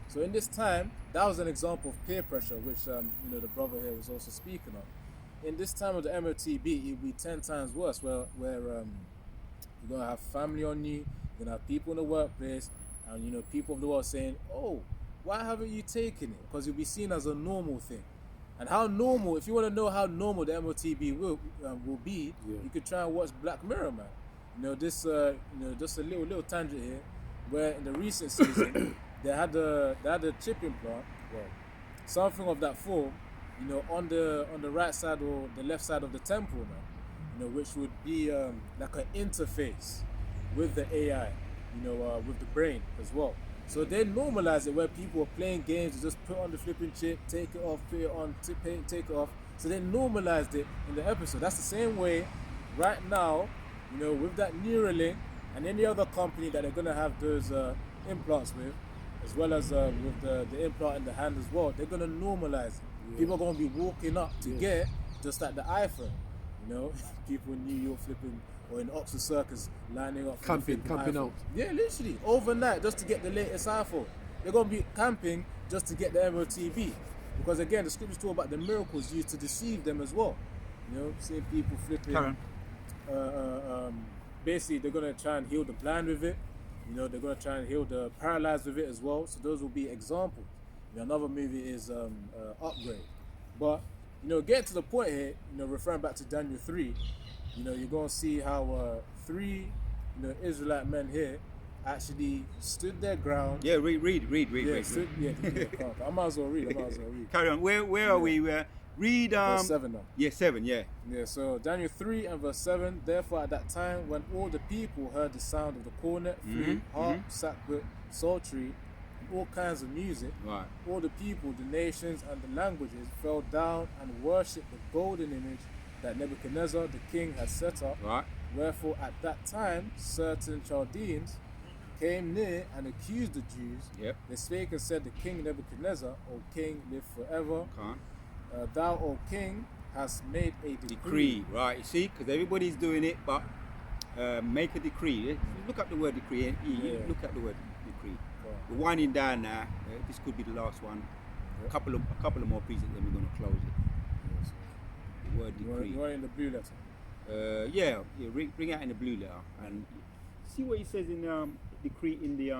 So in this time, that was an example of peer pressure, which the brother here was also speaking of. In this time of the M.O.T.B, it'll be 10 times worse, where you're gonna have family on you, you're gonna have people in the workplace, and people of the world saying, "Oh, why haven't you taken it?" Because you'll be seen as a normal thing. And how normal, if you want to know how normal the M.O.T.B will be, you could try and watch Black Mirror, man. Just a little tangent here, where in the recent season they had a chipping plant, something of that form, on the right side or the left side of the temple, man. Which would be like an interface with the AI, with the brain as well. So they normalize it where people are playing games, you just put on the flipping chip, take it off, put it on, take it off. So they normalized it in the episode. That's the same way right now, with that Neuralink and any other company that they're going to have those implants with, as well as with the implant in the hand as well, they're going to normalize it. Yeah. People are going to be walking up to get just like the iPhone. People in New York flipping, or in Oxford Circus lining up for camping out. Yeah, literally overnight just to get the latest iPhone. They're gonna be camping just to get the M.O.T.B, because again the scriptures talk about the miracles used to deceive them as well. Seeing people flipping. Basically, they're gonna try and heal the blind with it. They're gonna try and heal the paralyzed with it as well. So those will be examples. Another movie is Upgrade, but. Getting to the point here, referring back to Daniel 3, you're going to see how 3, Israelite men here actually stood their ground. Yeah, read. I might as well read. Carry on. Where are we? Read verse 7 now. Yeah, 7, yeah. Yeah, so Daniel 3 and verse 7, therefore at that time when all the people heard the sound of the cornet, flute, harp, sackbut, psaltery, all kinds of music, right. All the people, the nations, and the languages fell down and worshipped the golden image that Nebuchadnezzar the king had set up. Right. Wherefore at that time certain Chaldeans came near and accused the Jews. Yep. They spake and said, the king Nebuchadnezzar, O king, live forever. Thou, O king, hast made a decree. Right, you see, because everybody's doing it, but make a decree. Look up the word decree. Look at the word decree. We're winding down now. This could be the last one. Yep. A couple of more pieces, then we're going to close it. Yes. The word decree. You want it in the blue letter? Yeah. Bring out in the blue letter and see what it says in decree in the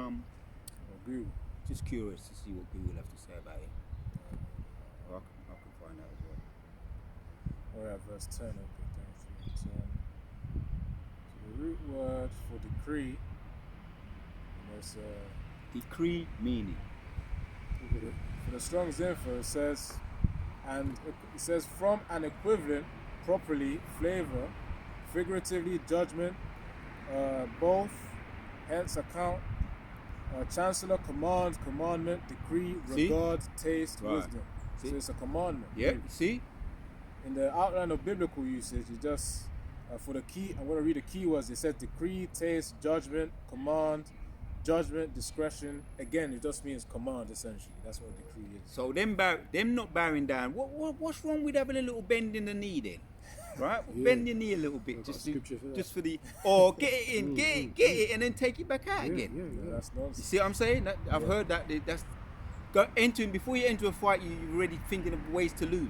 Google. Just curious to see what Google have to say about it. I can find out as well. Alright, verse 10. Okay, 10. So the root word for decree is decree meaning. For the Strong's Info, it says from an equivalent, properly, flavor, figuratively, judgment, both, hence account, chancellor, command, commandment, decree, regard, taste, wisdom. See? So it's a commandment. Yeah, see? In the outline of biblical usage, you just, for the key, I'm going to read the keywords. It says decree, taste, judgment, command, judgment, discretion. Again, it just means command, essentially. That's what decree is. So them not bowing down. What's wrong with having a little bend in the knee then? Right? Yeah. Bend your knee a little bit just for the get it in, get it, and then take it back out again. Yeah, that's nonsense. You see what I'm saying? I've heard that. That's before you enter a fight, you're already thinking of ways to lose.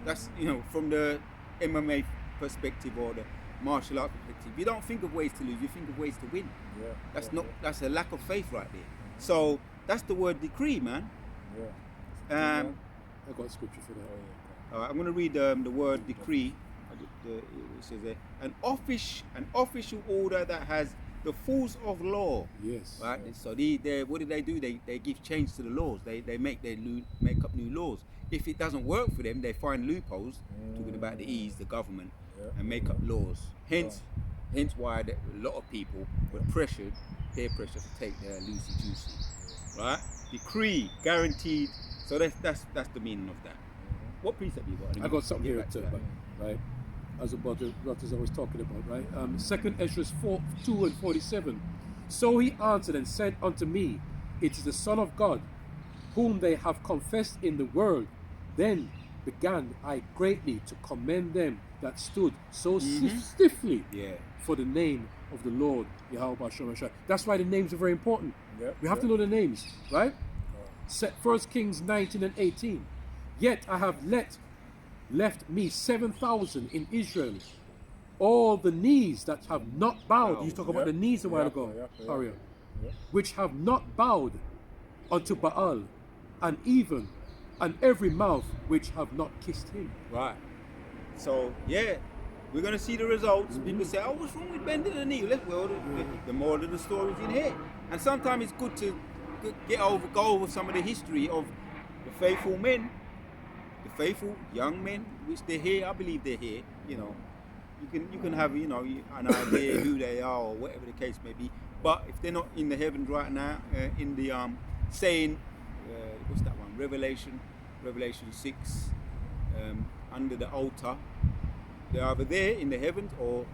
That's from the MMA perspective or the martial art perspective. You don't think of ways to lose. You think of ways to win. That's a lack of faith right there. So that's the word decree, man. Yeah. I got a scripture for that. All right, I'm going to read the word decree. It says there, an official order that has the force of law. Yes. Right. Yeah. So what do? They give change to the laws. They make up new laws. If it doesn't work for them, they find loopholes. Talking about the government, and make up laws. Hence why a lot of people were pressured, peer pressure, to take their loosey goosey. Right. Decree, guaranteed. So that's the meaning of that. What precept you got? I got something here too, right? As about what I was talking about, right? 2 Ezra 2 and 47. So he answered and said unto me, it is the Son of God, whom they have confessed in the world. Then began I greatly to commend them that stood so stiffly for the name of the Lord, Yahweh Hashem Shai. That's why the names are very important. Yep, We have to know the names, right? Set 1 Kings 19 and 18. Yet I have left me 7,000 in Israel, all the knees that have not bowed. You talk about the knees a while ago, Harriet, which have not bowed unto Baal, and every mouth which have not kissed him. Right. So yeah, we're gonna see the results. People say, "Oh, what's wrong with bending the knee?" The moral of the story is in here. And sometimes it's good to go over some of the history of the faithful men, the faithful young men, which they're here. I believe they're here. You know, you can have an idea who they are or whatever the case may be. But if they're not in the heavens right now, in the saying, what's that one? Revelation 6, under the altar, they're either there in the heavens or,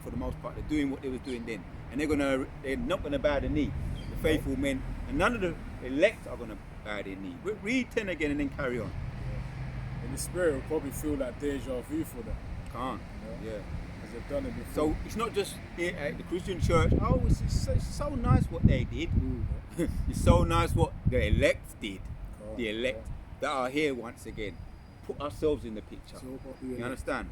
for the most part, they're doing what they was doing then, and they're not gonna bow the knee. The faithful men, and none of the elect are gonna bow their knee. Read 10 again and then carry on. Yeah. In the spirit, will probably feel like deja vu for them. Can't. Yeah. Because they've done it before. So it's not just at the Christian church. Oh, it's so nice what they did. It's so nice what the elect did. The elect that are here once again. Put ourselves in the picture. You understand?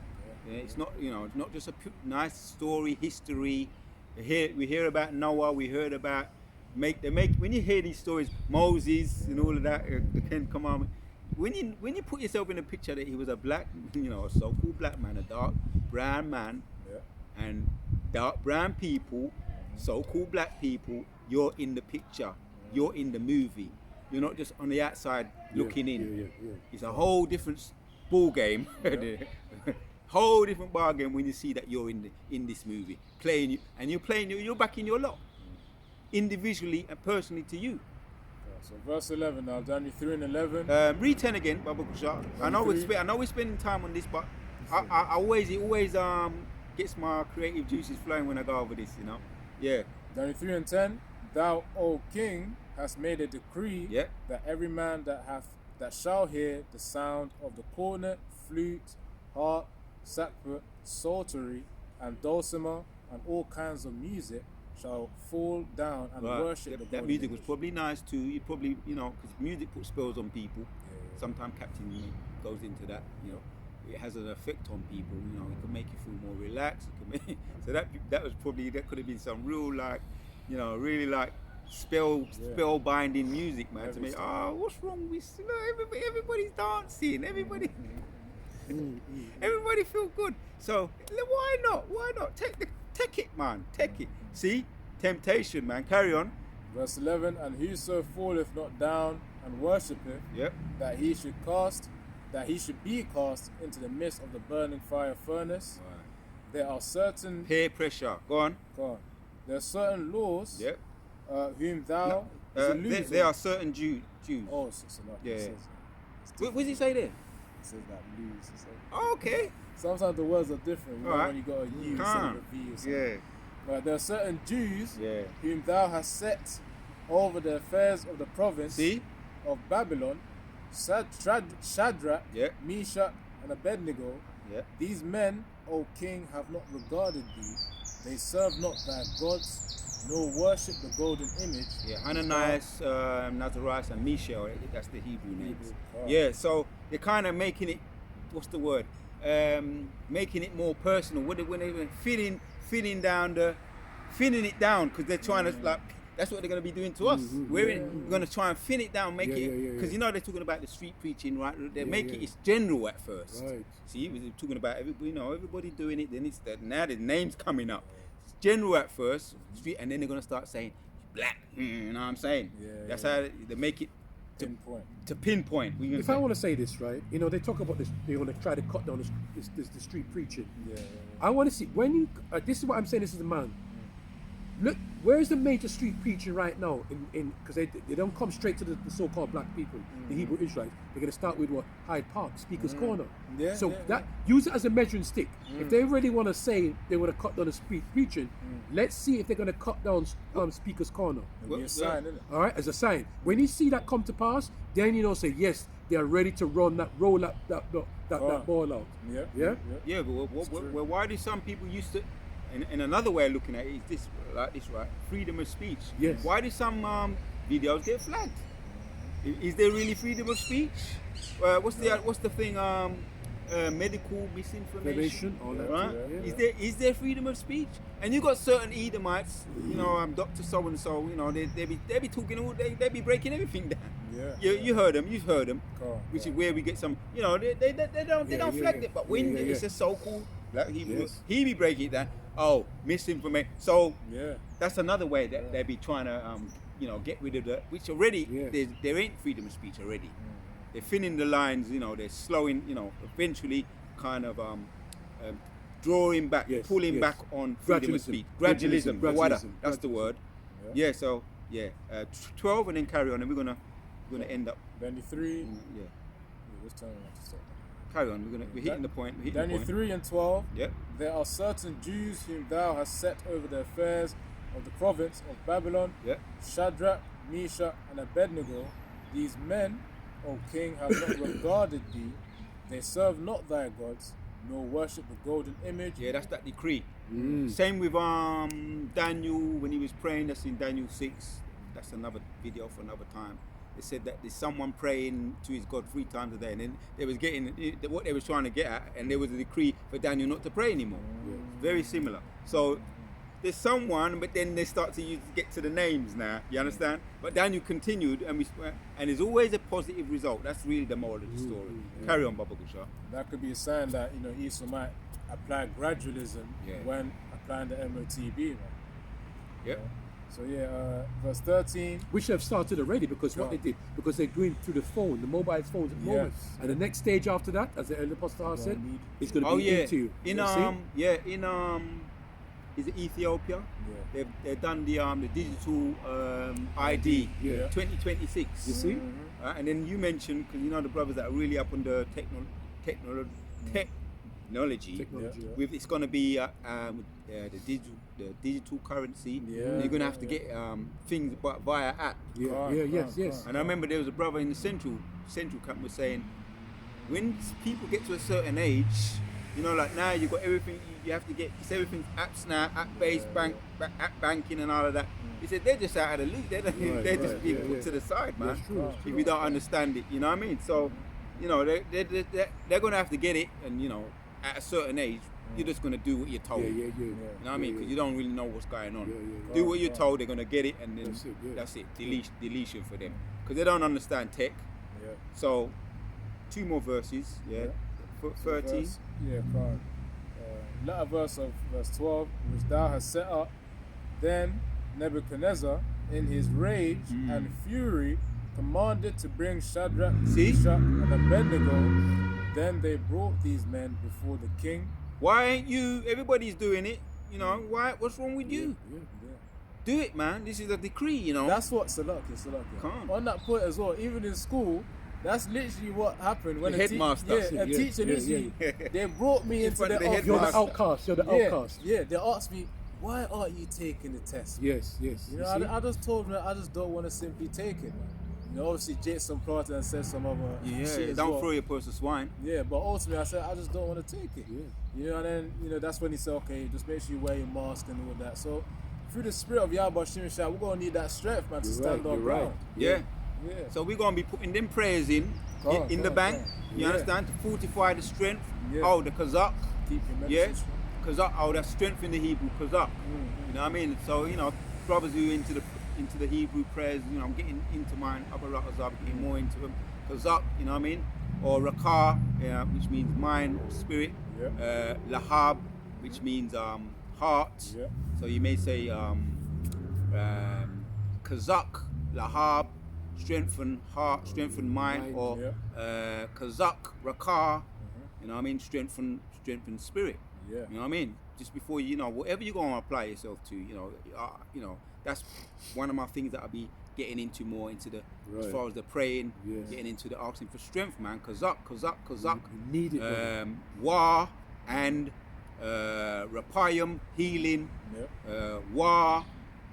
Yeah. It's not, it's not just a nice story, history. We hear about Noah. We heard about when you hear these stories, Moses and all of that, the 10 Commandments. When you put yourself in a picture that he was a black, a so-called black man, a dark brown man, and dark brown people, so-called black people, you're in the picture. You're in the movie. You're not just on the outside looking in. It's a whole different ball game. Whole different ball game when you see that you're in this movie playing, and you're back in your lot, individually and personally to you. So verse 11 now, Daniel 3 and 11. Read 10 again, Baba Kusha. I know we're spending time on this, but it always gets my creative juices flowing when I go over this, Yeah. Daniel 3 and 10. Thou, O King, hast made a decree that every man that shall hear the sound of the cornet, flute, harp, sackbut, psaltery, and dulcimer, and all kinds of music, shall fall down and worship the That music was probably nice too. You probably, because music puts spells on people. Sometimes Captain goes into that. It has an effect on people. It can make you feel more relaxed. So that could have been some real really spell binding music, man. To me, what's wrong with everybody's dancing, everybody feel good. So why not take it, man, take it. See, temptation, man. Carry on. Verse 11. And whoso falleth not down and worshipeth, that he should be cast into the midst of the burning fire furnace. There are certain peer pressure. Go on. There are certain laws whom thou there are certain Jews. Oh, so what does he say there? It says that lose. Okay. Sometimes the words are different. When you got a U instead of a V or something. Yeah. But there are certain Jews whom thou hast set over the affairs of the province of Babylon, Shadrach, Meshach, and Abednego. These men, O king, have not regarded thee. They serve not thy gods, nor worship the golden image. Ananias, Nazarias, and Mishael. That's the Hebrew names. So they're kind of making it. What's the word? Making it more personal. When they're filling it down, because they're trying to that's what they're going to be doing to us. We're going to try and thin it down, make it, because they're talking about the street preaching, right? They make it, it's general at first. Right. See, we're talking about everybody doing it. Then now the name's coming up. It's general at first, street, and then they're going to start saying black. You know what I'm saying? That's how they make it to pinpoint. If I want to say this, right? They talk about this. They want to try to cut down the street preaching. I want to see when you. This is what I'm saying. This is the man. Look, where's the major street preaching right now? Because they don't come straight to the so-called black people, the Hebrew Israelites. They're going to start with Hyde Park, Speaker's Corner. Use it as a measuring stick. If they really want to say they want to cut down the street preaching, let's see if they're going to cut down Speaker's Corner. It'll be a sign, isn't it? All right, as a sign. When you see that come to pass, then say yes, they are ready to roll that ball out. But why do some people used to and another way of looking at it is this, like this, right? Freedom of speech. Yes. Why do some videos get flagged? Is there really freedom of speech? What's the thing? Medical misinformation, All that, right? yeah. Is there freedom of speech? And you got certain Edomites, Dr. So and so, they be talking all day, they be breaking everything down. Yeah. You heard them, you've heard them, Cool. which is where we get some, they don't flag it, but when it's a so-called, like he be breaking it down. Oh, misinformation. So that's another way that they be trying to, get rid of that, which already there ain't freedom of speech already. They're thinning the lines, they're slowing, eventually kind of drawing back, pulling back on freedom of speech. Gradualism. That's the word. Yeah. So 12, and then carry on, and we're gonna end up. Daniel 3. Yeah. This time I have to stop. Carry on. We're hitting the point. Daniel 3 and 12. Yep. There are certain Jews whom thou hast set over the affairs of the province of Babylon. Yep. Shadrach, Meshach, and Abednego. These men, O king, have not regarded thee. They serve not thy gods, nor worship the golden image. Yeah, that's that decree. Same with Daniel when he was praying. That's in Daniel 6. That's another video for another time. They said that there's someone praying to his God 3 times a day, and then they was getting what they was trying to get at, and there was a decree for Daniel not to pray anymore. Very similar. So there's someone, but then they start to get to the names now. You understand? But Daniel continued, and there's always a positive result. That's really the moral of the story. Carry on, Baba Gusha. That could be a sign that Esau might apply gradualism when applying the M.O.T.B. Right? Yep. So verse 13. Which they've started already, because what they did, because they're going through the phone, the mobile phones at the moment. And the next stage after that, as the elder apostle said, is going to be into is it Ethiopia? Yeah. They've done the digital ID 2026. You see? And then you mentioned, because the brothers that are really up on the technology. With it's going to be the digital currency. You're going to have to get things via app. Yes. And I remember there was a brother in the central camp was saying, when people get to a certain age, like now you've got everything, you have to get, it's everything's apps now, app-based app banking and all of that. He said they're just out of the loop. They're just being put to the side, man. If you don't understand it, you know what I mean? So, they're going to have to get it, and at a certain age, you're just going to do what you're told. You know what I mean? Because you don't really know what's going on. Do what you're told, they're going to get it, and then that's it. Deletion for them. Because they don't understand tech. So, 2 more verses, 13. Latter verse of verse 12, which thou hast set up. Then Nebuchadnezzar, in his rage and fury, commanded to bring Shadrach, Meshach, and Abednego. Then they brought these men before the king. Why ain't you? Everybody's doing it. Why? What's wrong with you? Do it, man. This is a decree. That's what Salaki. On that point as well, even in school, that's literally what happened when the headmaster. A teacher literally, they brought me into the office. You're the outcast. Yeah, they asked me, why aren't you taking the test? Yes. I just told them I just don't want to simply take it. Obviously Jason planted and said some other shit as don't well. throw your person swine. Yeah, but ultimately I said I just don't want to take it. And then that's when he said, okay, just make sure you wear your mask and all that. So through the spirit of Yahweh Shimshah, we're gonna need that strength, man, to stand on ground. Yeah. So we're gonna be putting them prayers in the bank. You understand? To fortify the strength. Oh, the Kazakh. Keep your medicine strong. Kazakh. Oh, that's strength in the Hebrew Kazakh. You know what I mean? So brothers who into the Hebrew prayers. I'm getting into mine. I'm getting more into them. Kazakh. You know what I mean? Or Rakah, which means mind or spirit. Lahab, which means heart. So you may say Kazakh, Lahab, strengthen heart, strengthen mind, or Kazakh, Rakah, you know what I mean, strengthen spirit. You know what I mean? Just before whatever you're gonna apply yourself to, that's one of my things that I'll be getting into more into the as far as the praying, getting into the asking for strength, man. Kazakh. You need it. Wa and Rapayim, healing, Wa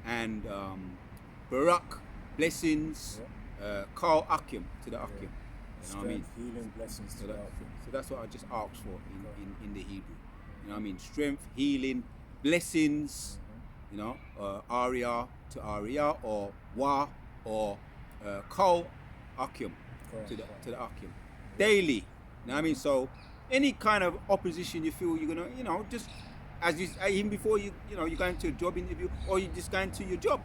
and Barak, blessings, Kal Akim to the Akim. You know what I mean? Healing, blessings to the Akim. So that's what I just asked for in the Hebrew. You know what I mean? Strength, healing, blessings, you know, Aria to Aria, or Wa, or Kol Akim to the Akim. Daily. You know what I mean? So any kind of opposition you feel you're gonna, you know, just as you even before you know, you're going to a job interview or you're just going to your job.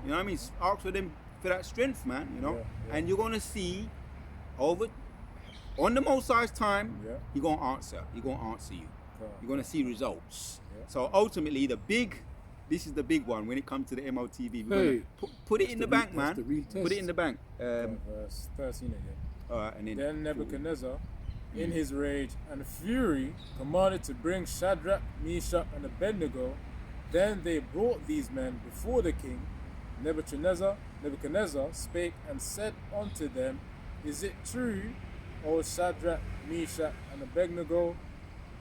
You know what I mean? Ask for them for that strength, man, you know. And you're gonna see over on the most size time, you're gonna answer. You're gonna answer you. You're gonna see results. So ultimately, this is the big one when it comes to the M.O.T.B. We're gonna put it in the bank, man. Put it in the bank. Verse 13 again. All right, and then Nebuchadnezzar, in his rage and fury, commanded to bring Shadrach, Meshach, and Abednego. Then they brought these men before the king. Nebuchadnezzar spake and said unto them, Is it true, O Shadrach, Meshach, and Abednego?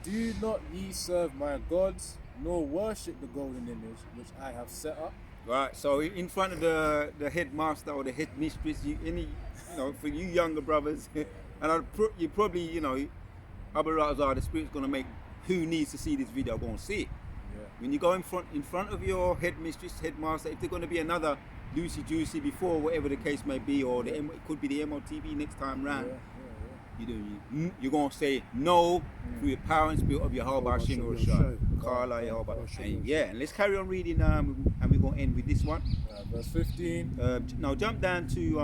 Do not ye serve my gods, nor worship the golden image which I have set up? Right, so in front of the headmaster or the headmistress, you know, for you younger brothers, and you probably, you know, Abu Razar, the Spirit's going to make who needs to see this video go and see it. When you go in front of your headmistress, headmaster, if they're going to be another Lucy Juicy before, whatever the case may be, or it could be the M.O.T.B. next time round, you're going to say no through your power and spirit of Yahweh Shem Roshai. Kala Yahweh. And let's carry on reading, and we're going to end with this one. Verse 15. Now jump down to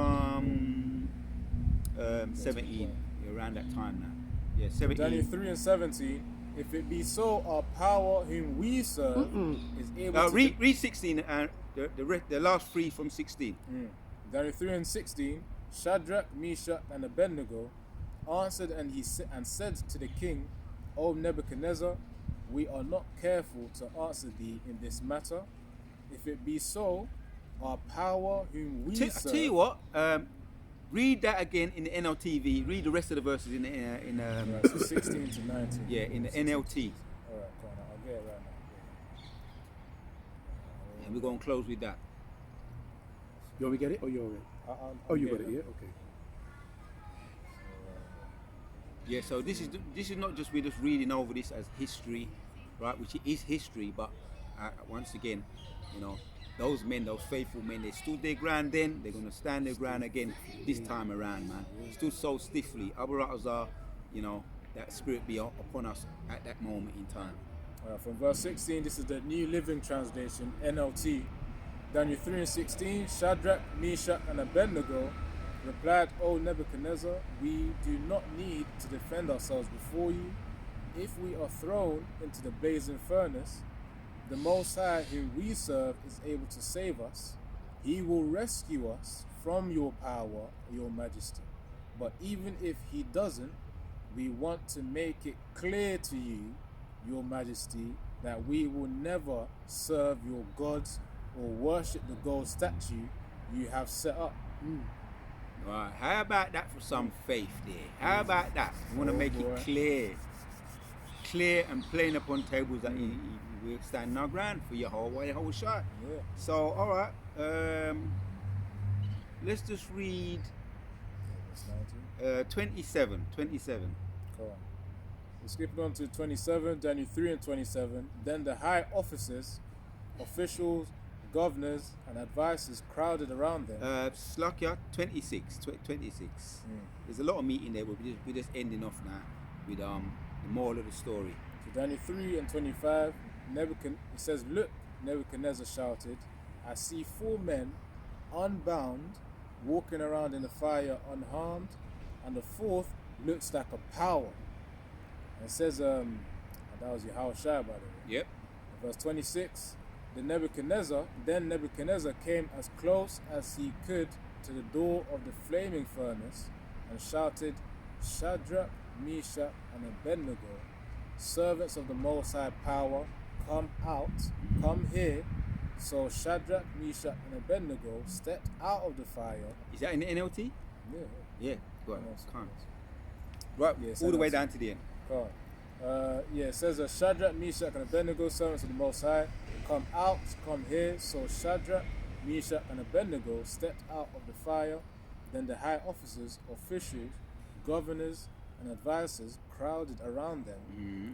17, around that time now. Yeah, 17. Daniel 3 and 17. If it be so, our power whom we serve is able to... Read 16 and the last three from 16. Daniel 3 and 16. Shadrach, Meshach, and Abednego answered and said to the king, O Nebuchadnezzar, we are not careful to answer thee in this matter. If it be so, our power whom we serve... Tell you what, read that again in the NLTV. Read the rest of the verses in 16 to 19. Yeah, in the NLT. Alright, cool. I'll get it right now. And we're going to close with that. You want me to get it or you already? You got it, yeah? Okay. Yeah, so this is not just we're just reading over this as history, right? Which it is history, but once again, you know, those men, those faithful men, they stood their ground then, they're going to stand their ground again this time around, man. Stood so stiffly. Abu Razar, you know, that spirit be upon us at that moment in time. From verse 16, this is the New Living Translation, NLT. Daniel 3 and 16, Shadrach, Meshach, and Abednego replied, O Nebuchadnezzar, we do not need to defend ourselves before you. If we are thrown into the blazing furnace, the Most High whom we serve is able to save us. He will rescue us from your power, your majesty. But even if he doesn't, we want to make it clear to you, your majesty, that we will never serve your gods or worship the gold statue you have set up. Right, how about that for some faith there? How about that? We want to make it clear and plain upon tables that we're standing our ground for Yahweh Shai. So, all right, let's just read 27. Cool. We're skipping on to 27, Daniel 3 and 27. Then the high officers, officials, governors, and advisors crowded around them. Slakia 26. There's a lot of meeting there, but we're just ending off now with the moral of the story. So Daniel 3 and 25, it says, Look, Nebuchadnezzar shouted, I see 4 men unbound, walking around in the fire unharmed, and the 4th looks like a power. And it says, that was Yahweh Shai, by the way. Yep. Verse 26, then Nebuchadnezzar came as close as he could to the door of the flaming furnace and shouted, Shadrach, Meshach, and Abednego, servants of the Most High Power, come out, come here. So Shadrach, Meshach, and Abednego stepped out of the fire. Is that in the NLT? Yeah. Go on. Right, yeah, all the way down to the end. It says, Shadrach, Meshach, and Abednego, servants of the Most High, come out, come here. So Shadrach, Meshach, and Abednego stepped out of the fire. Then the high officers, officials, governors, and advisors crowded around them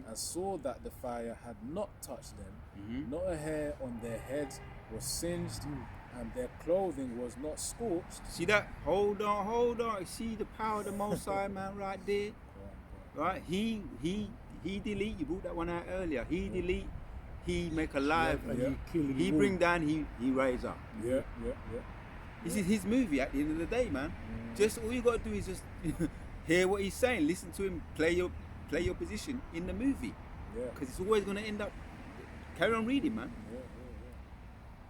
and saw that the fire had not touched them, not a hair on their heads was singed, and their clothing was not scorched. See that? Hold on. See the power of the Most High, man, right there. Right? He delete. You brought that one out earlier. He delete. He make alive. He bring down. He raise up. Yeah. This is his movie at the end of the day, man. Just all you got to do is just hear what he's saying, listen to him, play your position in the movie. Yeah. Because it's always going to end up. Carry on reading, man. Yeah.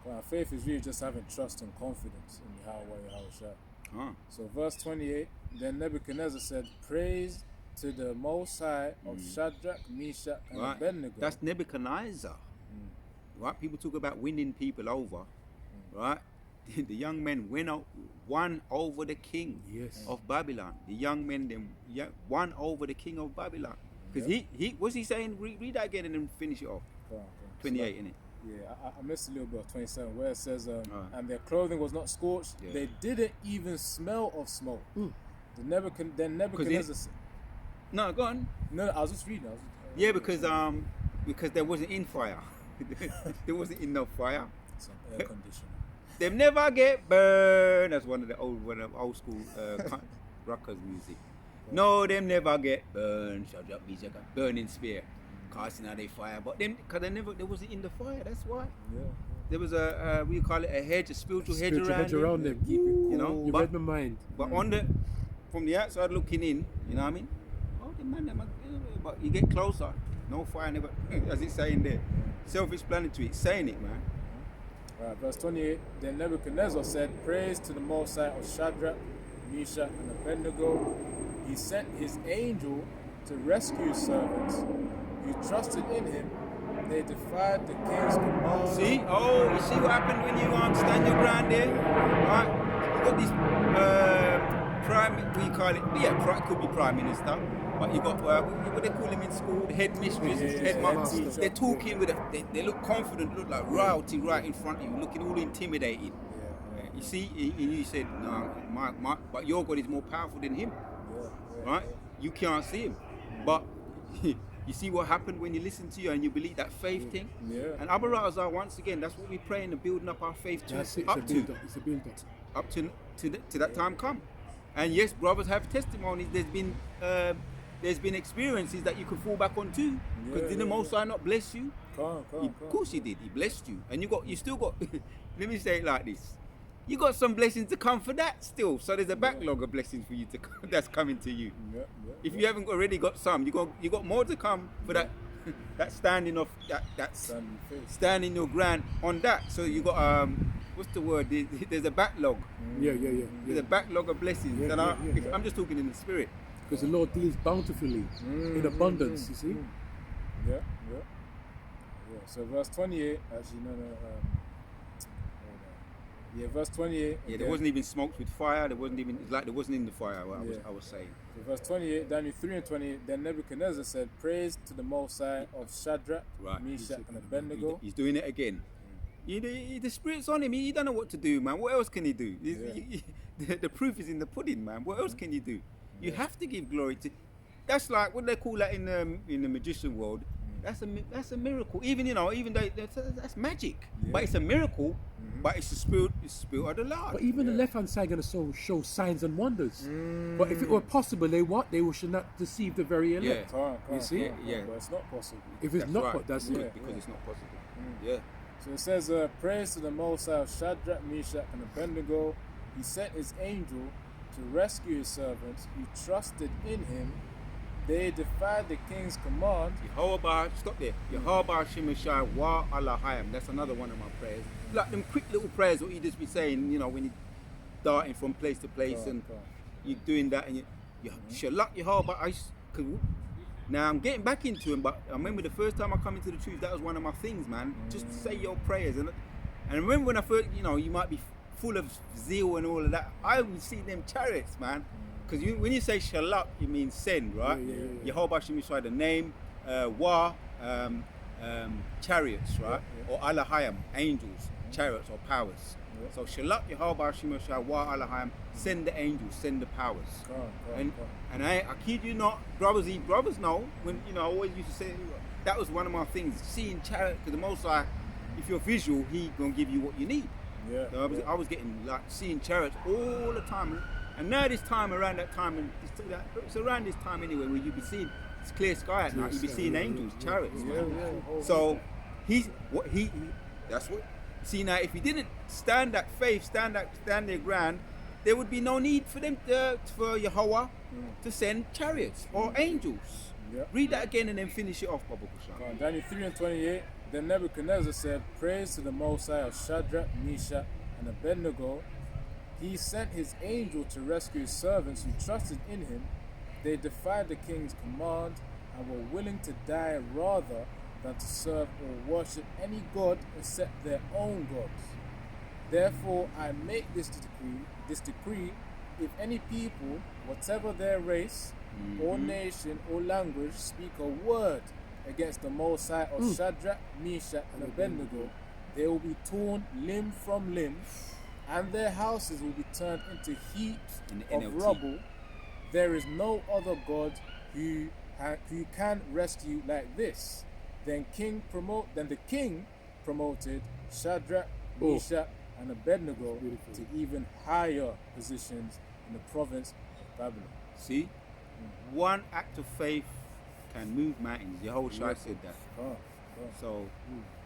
Well, faith is really just having trust and confidence in Yahweh. So verse 28, then Nebuchadnezzar said, praise to the Most High of Shadrach, Meshach, and Abednego. That's Nebuchadnezzar. Right? People talk about winning people over. Right? The young men won over the king of Babylon. The young men then won over the king of Babylon. Because he what's he saying? Read that again and then finish it off. 28, innit? Yeah, I missed a little bit of 27 where it says, and their clothing was not scorched. Yeah. They didn't even smell of smoke. Then Nebuchadnezzar said, no, go on. No, I was just reading. Because there wasn't in fire. There wasn't enough fire. Some air conditioning. They never get burned. That's one of the old school rockers music. No, them never get burned. Burning spear, casting out their fire. But them, cause they wasn't in the fire. That's why. Yeah. There was a we call it a hedge, a spiritual hedge around them. Keep it cool. You know, you read my mind. But from the outside looking in, you know what I mean? Oh, the man, but you get closer. No fire, never. As it's saying there, self-explanatory. It's saying it, man. Right, verse 28, then Nebuchadnezzar said, praise to the Most High of Shadrach, Meshach, and Abednego. He sent his angel to rescue his servants who trusted in him. They defied the king's command. See? You see what happened when you stand your ground there? Right? You got this we call it, it could be prime minister. But you got, what they call him in school, the headmistress, headmaster. They're talking with they look confident, look like royalty right in front of you, looking all intimidating. You see, you said, no, but your God is more powerful than him. Right? You can't see him. But you see what happened when you listen to you and you believe that faith thing? And Abba Razar, once again, that's what we're praying and building up our faith to. It's a build-up. Up to that time come. And yes, brothers have testimonies. There's been experiences that you could fall back on too. Because did the Most High not bless you? Of course he did. He blessed you. And you still got, let me say it like this. You got some blessings to come for that still. So there's a backlog of blessings for you that's coming to you. If you haven't already got some, you got more to come for that standing off standing your ground on that. So you got what's the word? There's a backlog. There's a backlog of blessings. I'm just talking in the spirit. Because the Lord deals bountifully in abundance, you see? Yeah. So verse 28, actually, verse 28. Yeah, there wasn't even smoked with fire. There wasn't in the fire. I was saying. So verse 28, Daniel 3 and 28. Then Nebuchadnezzar said, "Praise to the Most High of Shadrach, Meshach, and Abednego." He's doing it again. The spirit's on him. He don't know what to do, man. What else can he do? The proof is in the pudding, man. What else can you do? You have to give glory to. That's like what they call that in the magician world. That's a miracle. Even though that's magic, but it's a miracle. But it's the spirit of the Lord. But even the left-hand side going to show signs and wonders. But if it were possible, they should not deceive the very elect. You see? But it's not possible. If it's not, that's it. Because it's not possible. Yeah. So it says, praise to the Most High of Shadrach, Meshach, and Abednego. He sent his angel to rescue his servants who trusted in him. They defied the king's command. Stop there. Yehovah Shemeshai wa Alahayim. That's another one of my prayers. Like them quick little prayers what you just be saying, when you're darting from place to place and you're doing that and you Shalak Yehovah. Now I'm getting back into him, but I remember the first time I come into the truth, that was one of my things, man. Just to say your prayers. And remember when I first, you might be full of zeal and all of that. I would see them chariots, man. Because when you say Shalak, you mean send, right? Yehovah Shemeshai, the name, chariots, right? Or Alahayim, angels, chariots or powers. So Shalak Yehovah Shemosha Wa Alahim, send the angels, send the powers. And I kid you not, brothers eat brothers now. When I always used to say that was one of my things, seeing chariots, because the Most High, if you're visual, he gonna give you what you need. Yeah. So I was getting like seeing chariots all the time, and now this time around that time, and it's around this time anyway, where you be seeing it's clear sky at night, you be seeing angels, chariots. So that's what. See now, if he didn't stand that faith, stand their ground, there would be no need for them for Yahweh to send chariots or angels. Read that again and then finish it off, Baba Kushan. Daniel 3:28. Then Nebuchadnezzar said, "Praise to the Most High of Shadrach, Meshach, and Abednego. He sent his angel to rescue his servants who trusted in him. They defied the king's command and were willing to die rather than to serve or worship any god except their own gods. Therefore I make this decree, if any people, whatever their race or nation or language, speak a word against the Most High of Shadrach, Meshach, and Abednego, they will be torn limb from limb, and their houses will be turned into heaps of rubble. There is no other God who can rescue like this." Then the king promoted Shadrach, Meshach, and Abednego to even higher positions in the province of Babylon. See, one act of faith can move mountains. Yehoshua said that. So,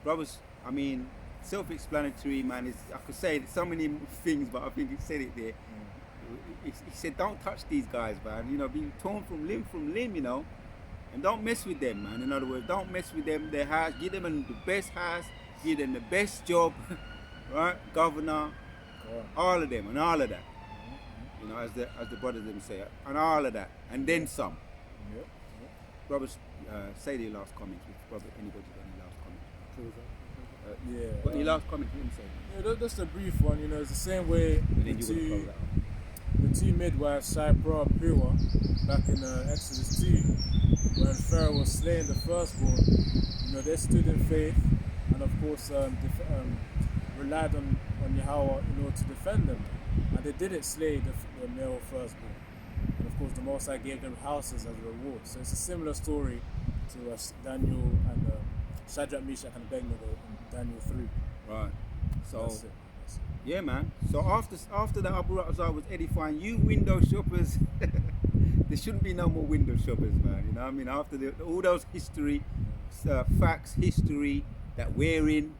brothers, I mean, self-explanatory, man. I could say so many things, but I think he said it there. He said, "Don't touch these guys, man. Be torn from limb, and don't mess with them, man. In other words, don't mess with them. Their house, give them the best house, give them the best job, right? Governor, all of them, and all of that. As the brothers them say, and all of that, and then some." Brothers, say your last comments. Anybody got any last comments? Got any last comments? Let me say. Yeah, just a brief one. It's the same way the two midwives, Shipra and Pua, back in Exodus 2, when Pharaoh was slaying the firstborn. They stood in faith, and of course relied on Yahweh in order to defend them, and they didn't slay the male firstborn. And of course, the Most High gave them houses as a reward. So it's a similar story to Daniel and Shadrach, Meshach, and Abednego in Daniel 3. Right. So That's it. yeah, man. So after the Abu Razak was edifying, you window shoppers, there shouldn't be no more window shoppers, man. You know what I mean? After all those history, facts, history that we're in,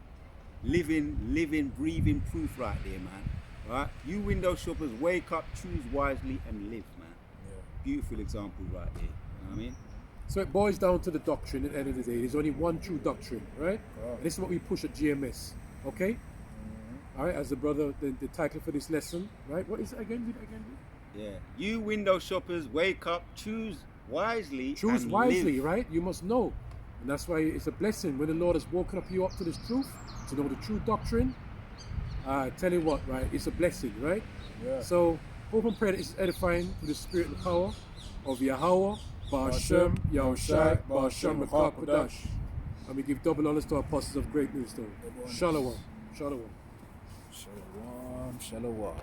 living, breathing proof right there, man. Right? You window shoppers, wake up, choose wisely, and live, man. Beautiful example right there. You know what I mean? So it boils down to the doctrine at the end of the day. There's only one true doctrine, right? And this is what we push at GMS, okay? All right, as the brother, the title for this lesson, right? What is it again? Yeah. You window shoppers, wake up, choose wisely. Choose and wisely, live. right? You must know. And that's why it's a blessing when the Lord has woken you up to this truth, to know the true doctrine. Tell you what, right? It's a blessing, right? Yeah. So, hope and pray that it's edifying to the spirit and power of Yahweh, Ba'ashem, Yahushai, Ba'ashem, Mekah Kodash. And we give double honors to our apostles of great news, though. Shalom. Shalom. Shalom, shalom.